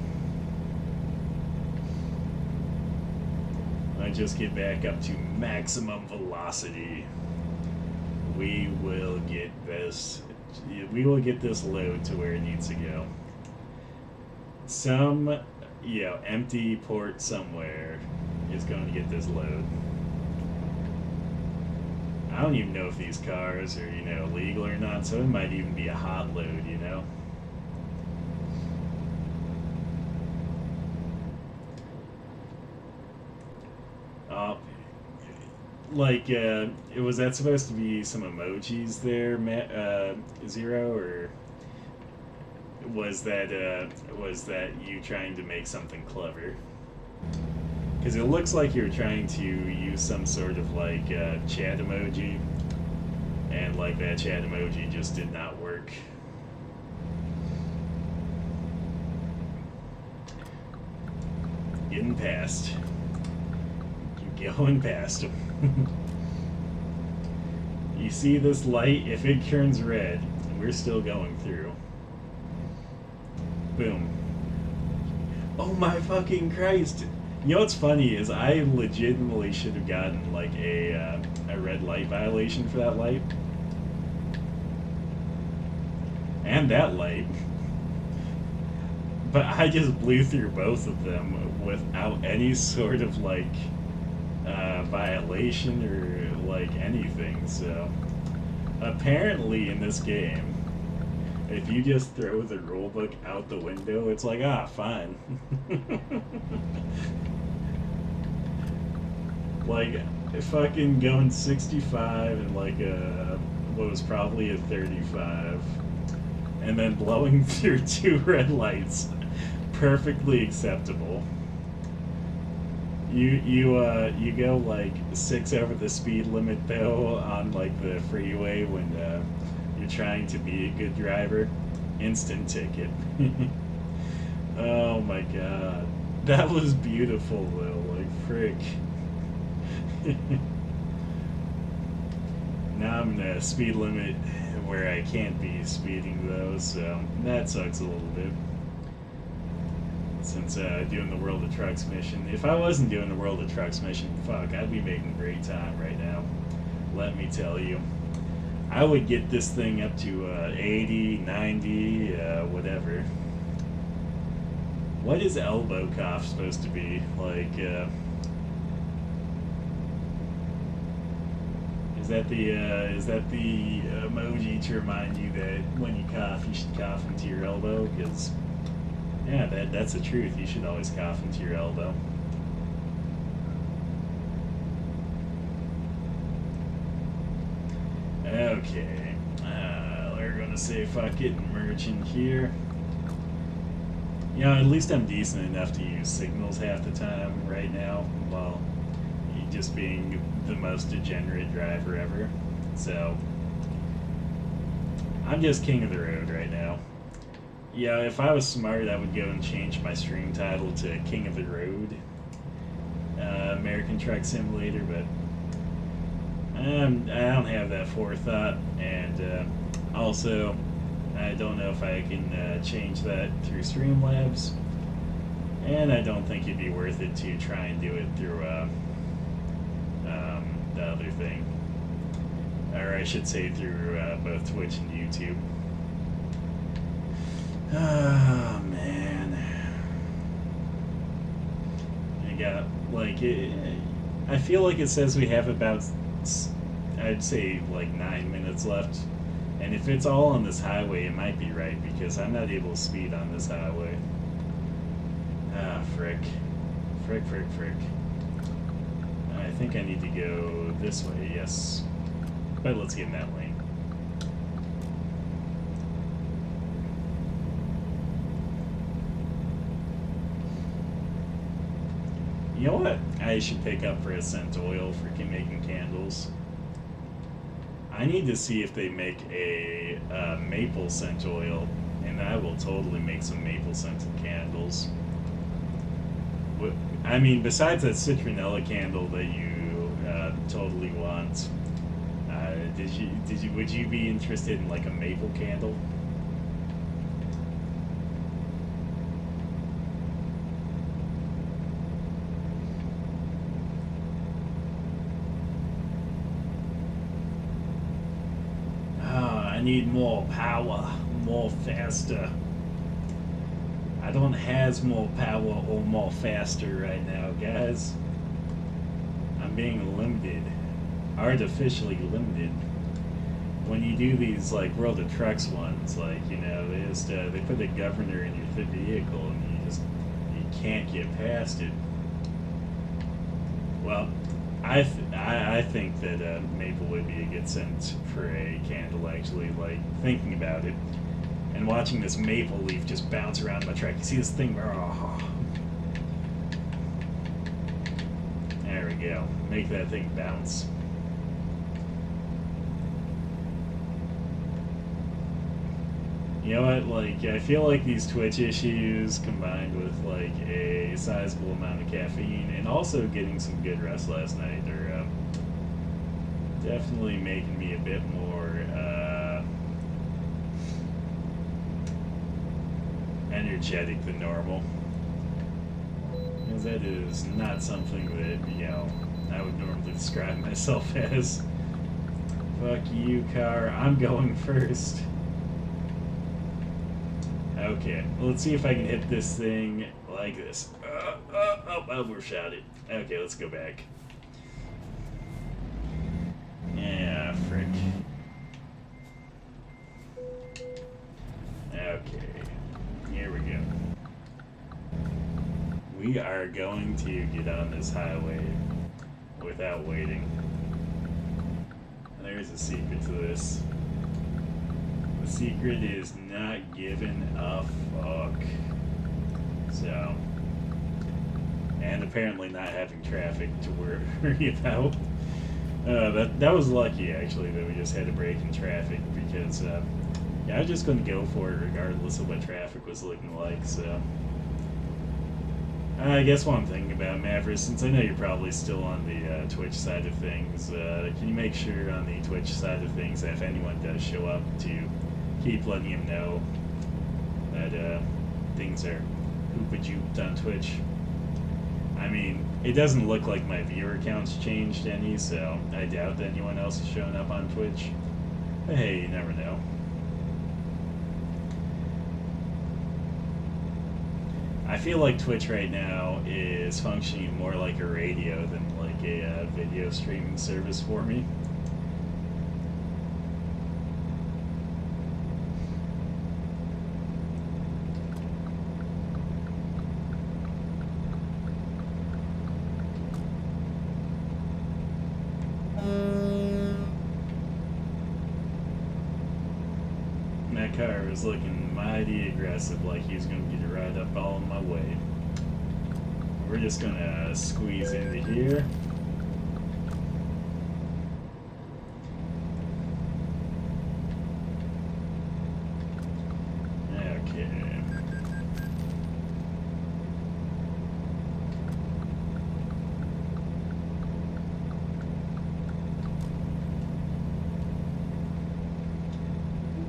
A: I just get back up to maximum velocity. We will get this load to where it needs to go. Some, you know, empty port somewhere is going to get this load. I don't even know if these cars are, you know, legal or not, so it might even be a hot load, you know? Like, was that supposed to be some emojis there, Zero, or was that you trying to make something clever? Because it looks like you're trying to use some sort of, like, chat emoji, and, like, that chat emoji just did not work. Getting past. Keep going past him. You see this light? If it turns red, we're still going through. Boom. Oh my fucking Christ! You know what's funny is I legitimately should have gotten like a red light violation for that light. And that light. But I just blew through both of them without any sort of like violation or like anything. So apparently in this game, if you just throw the rulebook out the window, it's like, ah, fine. Like, fucking going 65 and like what was probably a 35, and then blowing through 2 red lights, perfectly acceptable. You go like 6 over the speed limit though on like the freeway when you're trying to be a good driver, instant ticket. Oh my god, that was beautiful though, like frick. Now I'm in a speed limit where I can't be speeding though, so that sucks a little bit. Since doing the World of Trucks mission. If I wasn't doing the World of Trucks mission, fuck, I'd be making great time right now. Let me tell you. I would get this thing up to 80, 90, whatever. What is elbow cough supposed to be? Like, is that the emoji to remind you that when you cough, you should cough into your elbow? Because yeah, that's the truth. You should always cough into your elbow. Okay. We're going to say fuck it and merge in here. You know, at least I'm decent enough to use signals half the time right now, while just being the most degenerate driver ever. So, I'm just king of the road right now. Yeah, if I was smart, I would go and change my stream title to King of the Road, American Truck Simulator, but I don't have that forethought, and also, I don't know if I can change that through Streamlabs. And I don't think it'd be worth it to try and do it through the other thing. Or I should say through both Twitch and YouTube. Oh, man. I got, like, I feel like it says we have about, I'd say, like 9 minutes left. And if it's all on this highway, it might be right, because I'm not able to speed on this highway. Ah, frick. Frick. I think I need to go this way, yes. But let's get in that lane. You know what I should pick up for a scent oil for making candles? I need to see if they make a maple scent oil, and I will totally make some maple scented candles. I mean, besides that citronella candle that you totally want, would you be interested in like a maple candle? I need more power, more faster. I don't has more power or more faster right now, guys. I'm being limited, artificially limited. When you do these like World of Trucks ones, like, you know, they put a governor in your vehicle and you can't get past it. Well, I think that maple would be a good scent for a candle, actually, like, thinking about it. And watching this maple leaf just bounce around my truck. You see this thing? Oh. There we go. Make that thing bounce. You know what, like, I feel like these Twitch issues combined with, like, a sizable amount of caffeine and also getting some good rest last night are definitely making me a bit more, energetic than normal. Because that is not something that, you know, I would normally describe myself as. Fuck you, car. I'm going first. Okay, let's see if I can hit this thing like this. I overshot it. Okay, let's go back. Yeah, frick. Okay, here we go. We are going to get on this highway without waiting. There's a secret to this. The secret is not giving a fuck. So, and apparently not having traffic to worry about. That was lucky, actually, that we just had a break in traffic, because yeah, I was just going to go for it regardless of what traffic was looking like. So, I guess one thing about Maverick, since I know you're probably still on the Twitch side of things, can you make sure on the Twitch side of things that if anyone does show up to keep letting him know that things are hoopajuped on Twitch? I mean, it doesn't look like my viewer count's changed any, so I doubt that anyone else is showing up on Twitch. But hey, you never know. I feel like Twitch right now is functioning more like a radio than like a video streaming service for me. That car was looking mighty aggressive, like he was going to get a ride up all in my way. We're just going to squeeze into here. Okay.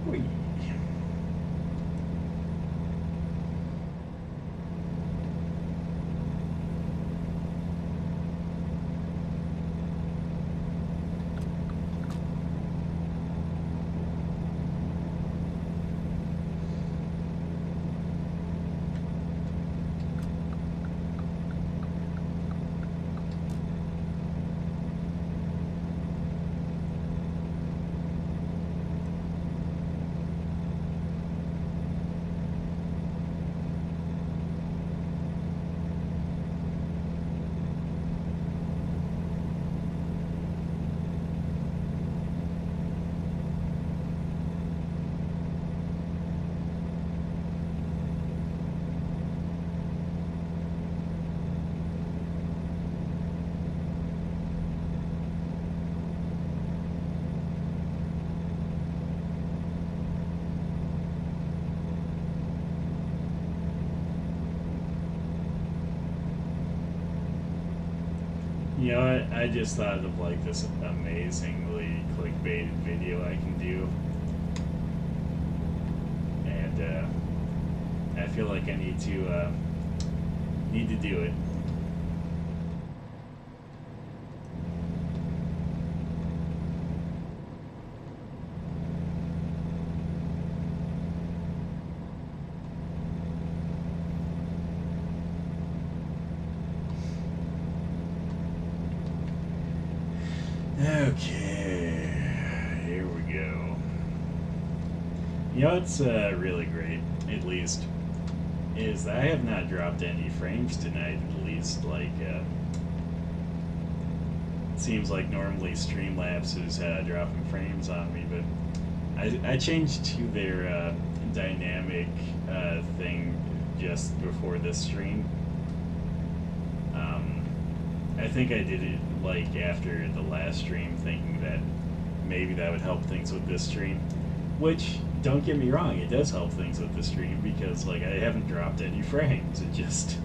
A: Whee. know what? I just thought of like this amazingly clickbaited video I can do, and I feel like I need to do it. Okay, here we go. You know what's really great, at least, is that I have not dropped any frames tonight, at least. Like, it seems like normally Streamlabs is dropping frames on me, but I changed to their dynamic thing just before this stream. I think I did it like after the last stream, thinking that maybe that would help things with this stream. Which, don't get me wrong, it does help things with the stream because like I haven't dropped any frames. It just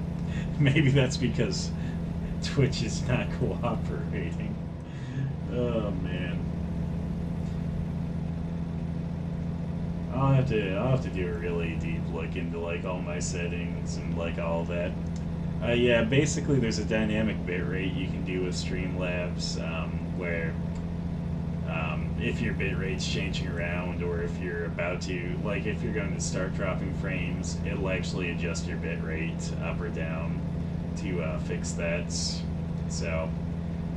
A: maybe that's because Twitch is not cooperating. Oh man. I'll have to do a really deep look into like all my settings and like all that. Yeah, basically there's a dynamic bitrate you can do with Streamlabs where if your bitrate's changing around or if you're about to, like if you're going to start dropping frames, it'll actually adjust your bitrate up or down to fix that. So,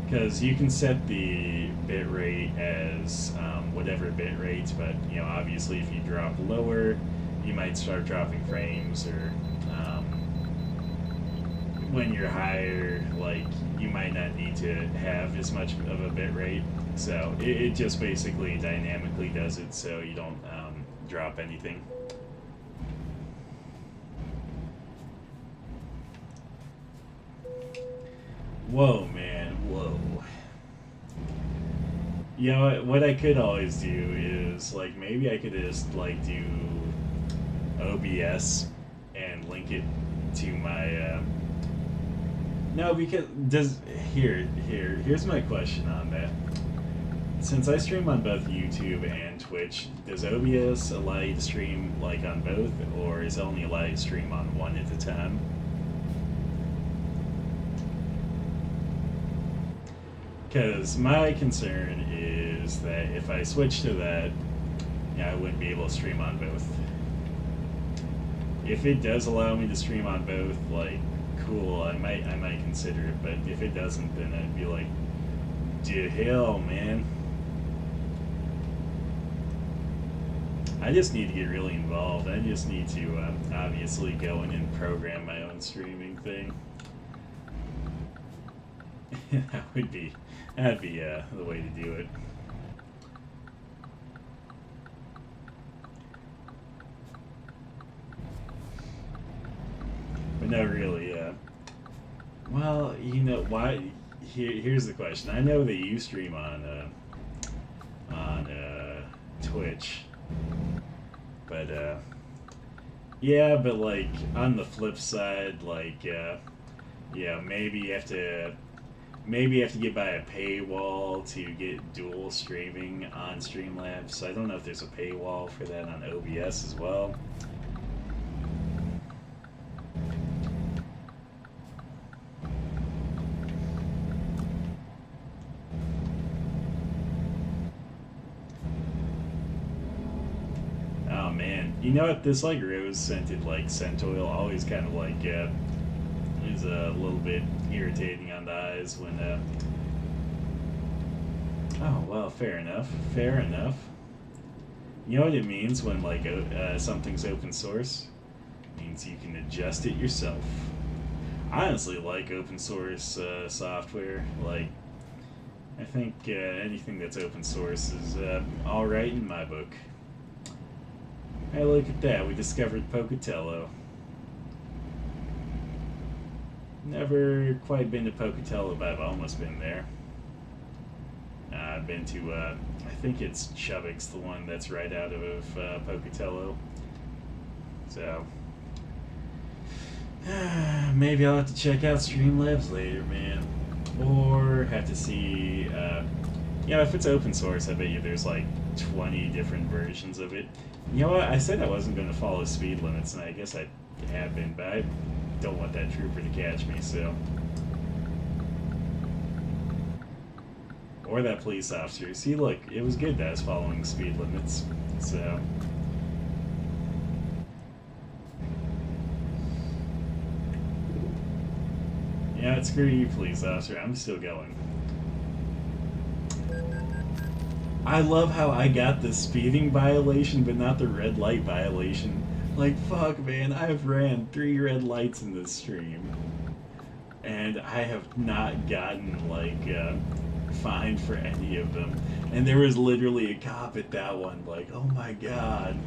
A: because you can set the bitrate as whatever bitrate, but you know, obviously if you drop lower, you might start dropping frames, or when you're higher, like you might not need to have as much of a bit rate. So it just basically dynamically does it so you don't drop anything. Whoa, man, whoa. You know what I could always do is like maybe I could just like do OBS and link it to my no, because here's my question on that. Since I stream on both YouTube and Twitch, does OBS allow you to stream like on both, or is it only allow you to stream on one at a time? Because my concern is that if I switch to that, yeah, I wouldn't be able to stream on both. If it does allow me to stream on both, like, cool, I might consider it, but if it doesn't, then I'd be like, dude, hell, man. I just need to get really involved. I just need to obviously go in and program my own streaming thing. That'd be the way to do it. But no, really, well, you know, why? Here's the question. I know that you stream on Twitch, but yeah, but like on the flip side, like yeah, maybe you have to get by a paywall to get dual streaming on Streamlabs. So I don't know if there's a paywall for that on OBS as well. Oh man, you know what? This like rose scented like scent oil always kind of like is a little bit irritating on the eyes when oh well, fair enough, fair enough. You know what it means when like something's open source? It means you can adjust it yourself. I honestly like open source software. Like, I think anything that's open source is alright in my book. Hey, look at that, we discovered Pocatello. Never quite been to Pocatello, but I've almost been there. I've been to, I think it's Chubbuck's, the one that's right out of Pocatello. So, maybe I'll have to check out Streamlabs later, man. or have to see. If it's open source, I bet you there's like 20 different versions of it. You know what? I said I wasn't going to follow speed limits, and I guess I have been, but I don't want that trooper to catch me, so. Or that police officer. See, look, it was good that I was following speed limits, so. Yeah, screw you, police officer. I'm still going. I love how I got the speeding violation, but not the red light violation. Like, fuck, man, I've ran 3 red lights in this stream. And I have not gotten, like, fined for any of them. And there was literally a cop at that one, like, oh my god.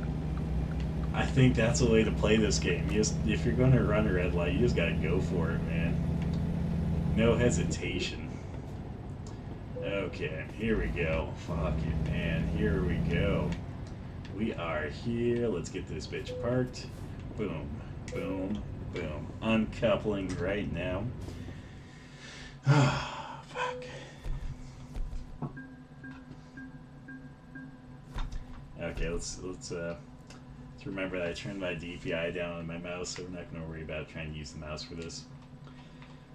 A: I think that's the way to play this game. If you're going to run a red light, you just gotta go for it, man. No hesitation. Okay, here we go. Fuck it, man. Here we go. We are here. Let's get this bitch parked. Boom, boom, boom. Uncoupling right now. Ah, fuck. Okay, let's remember that I turned my DPI down on my mouse, so we're not going to worry about trying to use the mouse for this.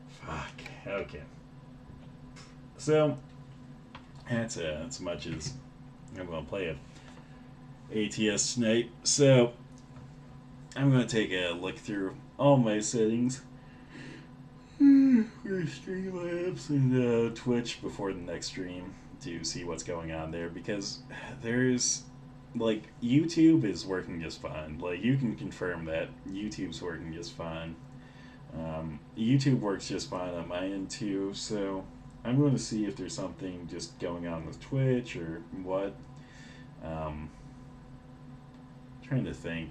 A: Fuck. Okay. So, that's as much as I'm going to play a ATS tonight. So, I'm going to take a look through all my settings for Streamlabs and Twitch before the next stream to see what's going on there, because there's, like, YouTube is working just fine. Like, you can confirm that YouTube's working just fine. YouTube works just fine on my end too, so I'm going to see if there's something just going on with Twitch or what. Trying to think.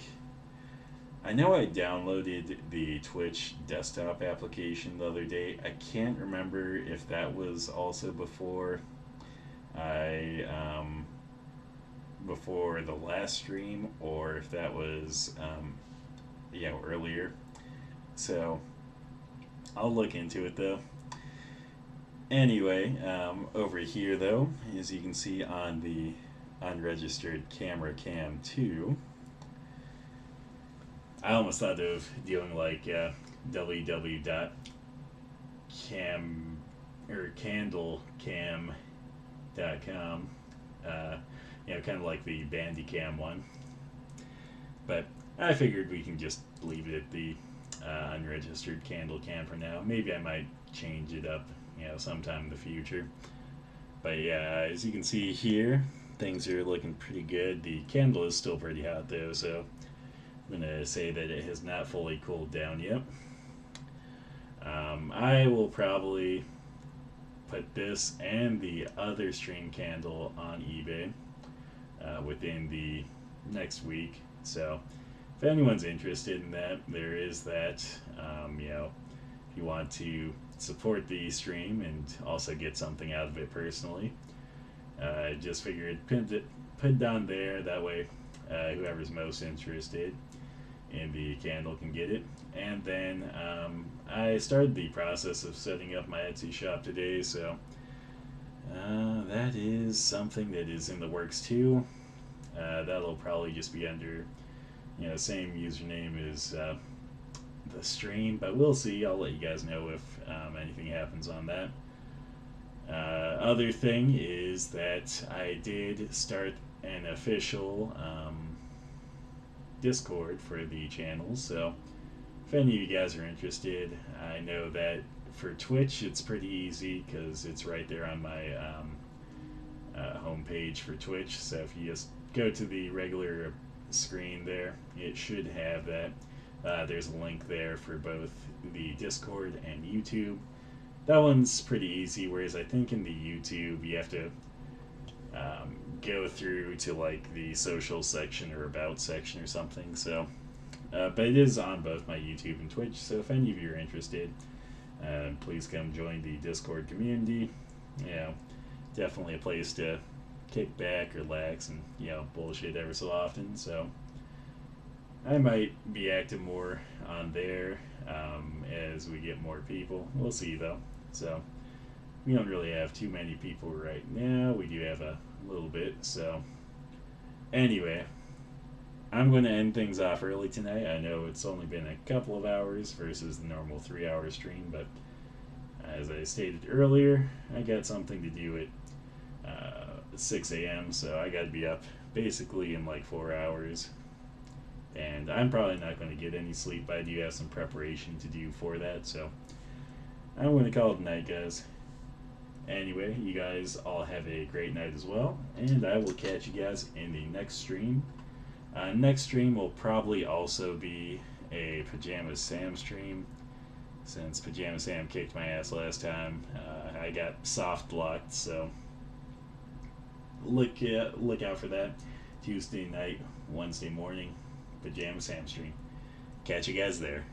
A: I know I downloaded the Twitch desktop application the other day. I can't remember if that was also before before the last stream, or if that was earlier. So I'll look into it though. Anyway, over here though, as you can see on the unregistered camera cam 2, I almost thought of doing like www.cam or candlecam.com, kind of like the Bandicam one. But I figured we can just leave it at the unregistered candle cam for now. Maybe I might change it up, sometime in the future. But yeah, as you can see here, things are looking pretty good. The candle is still pretty hot though, so I'm gonna say that it has not fully cooled down yet. I will probably put this and the other stream candle on eBay within the next week. So if anyone's interested in that, there is that. If you want to support the stream and also get something out of it personally, I just figured put it down there. That way, whoever's most interested in the candle can get it. And then I started the process of setting up my Etsy shop today, so that is something that is in the works too. That'll probably just be under same username as the stream, but we'll see. I'll let you guys know if anything happens on that. Other thing is that I did start an official Discord for the channel, so if any of you guys are interested, I know that for Twitch it's pretty easy because it's right there on my homepage for Twitch. So if you just go to the regular screen there, it should have that. There's a link there for both the Discord and YouTube. That one's pretty easy, whereas I think in the YouTube you have to go through to like the social section or about section or something. So, but it is on both my YouTube and Twitch. So if any of you are interested, please come join the Discord community. Definitely a place to kick back, relax, and bullshit ever so often. So I might be active more on there as we get more people. We'll see though. So we don't really have too many people right now. We do have a little bit, so anyway, I'm going to end things off early tonight. I know it's only been a couple of hours versus the normal 3 hour stream, but as I stated earlier, I got something to do at 6 a.m., so I got to be up basically in like 4 hours. And I'm probably not going to get any sleep, but I do have some preparation to do for that, so I'm going to call it a night, guys. Anyway, you guys all have a great night as well, and I will catch you guys in the next stream. Next stream will probably also be a Pajama Sam stream, since Pajama Sam kicked my ass last time. I got soft blocked, so look out for that. Tuesday night, Wednesday morning, Pajama Sam stream. Catch you guys there.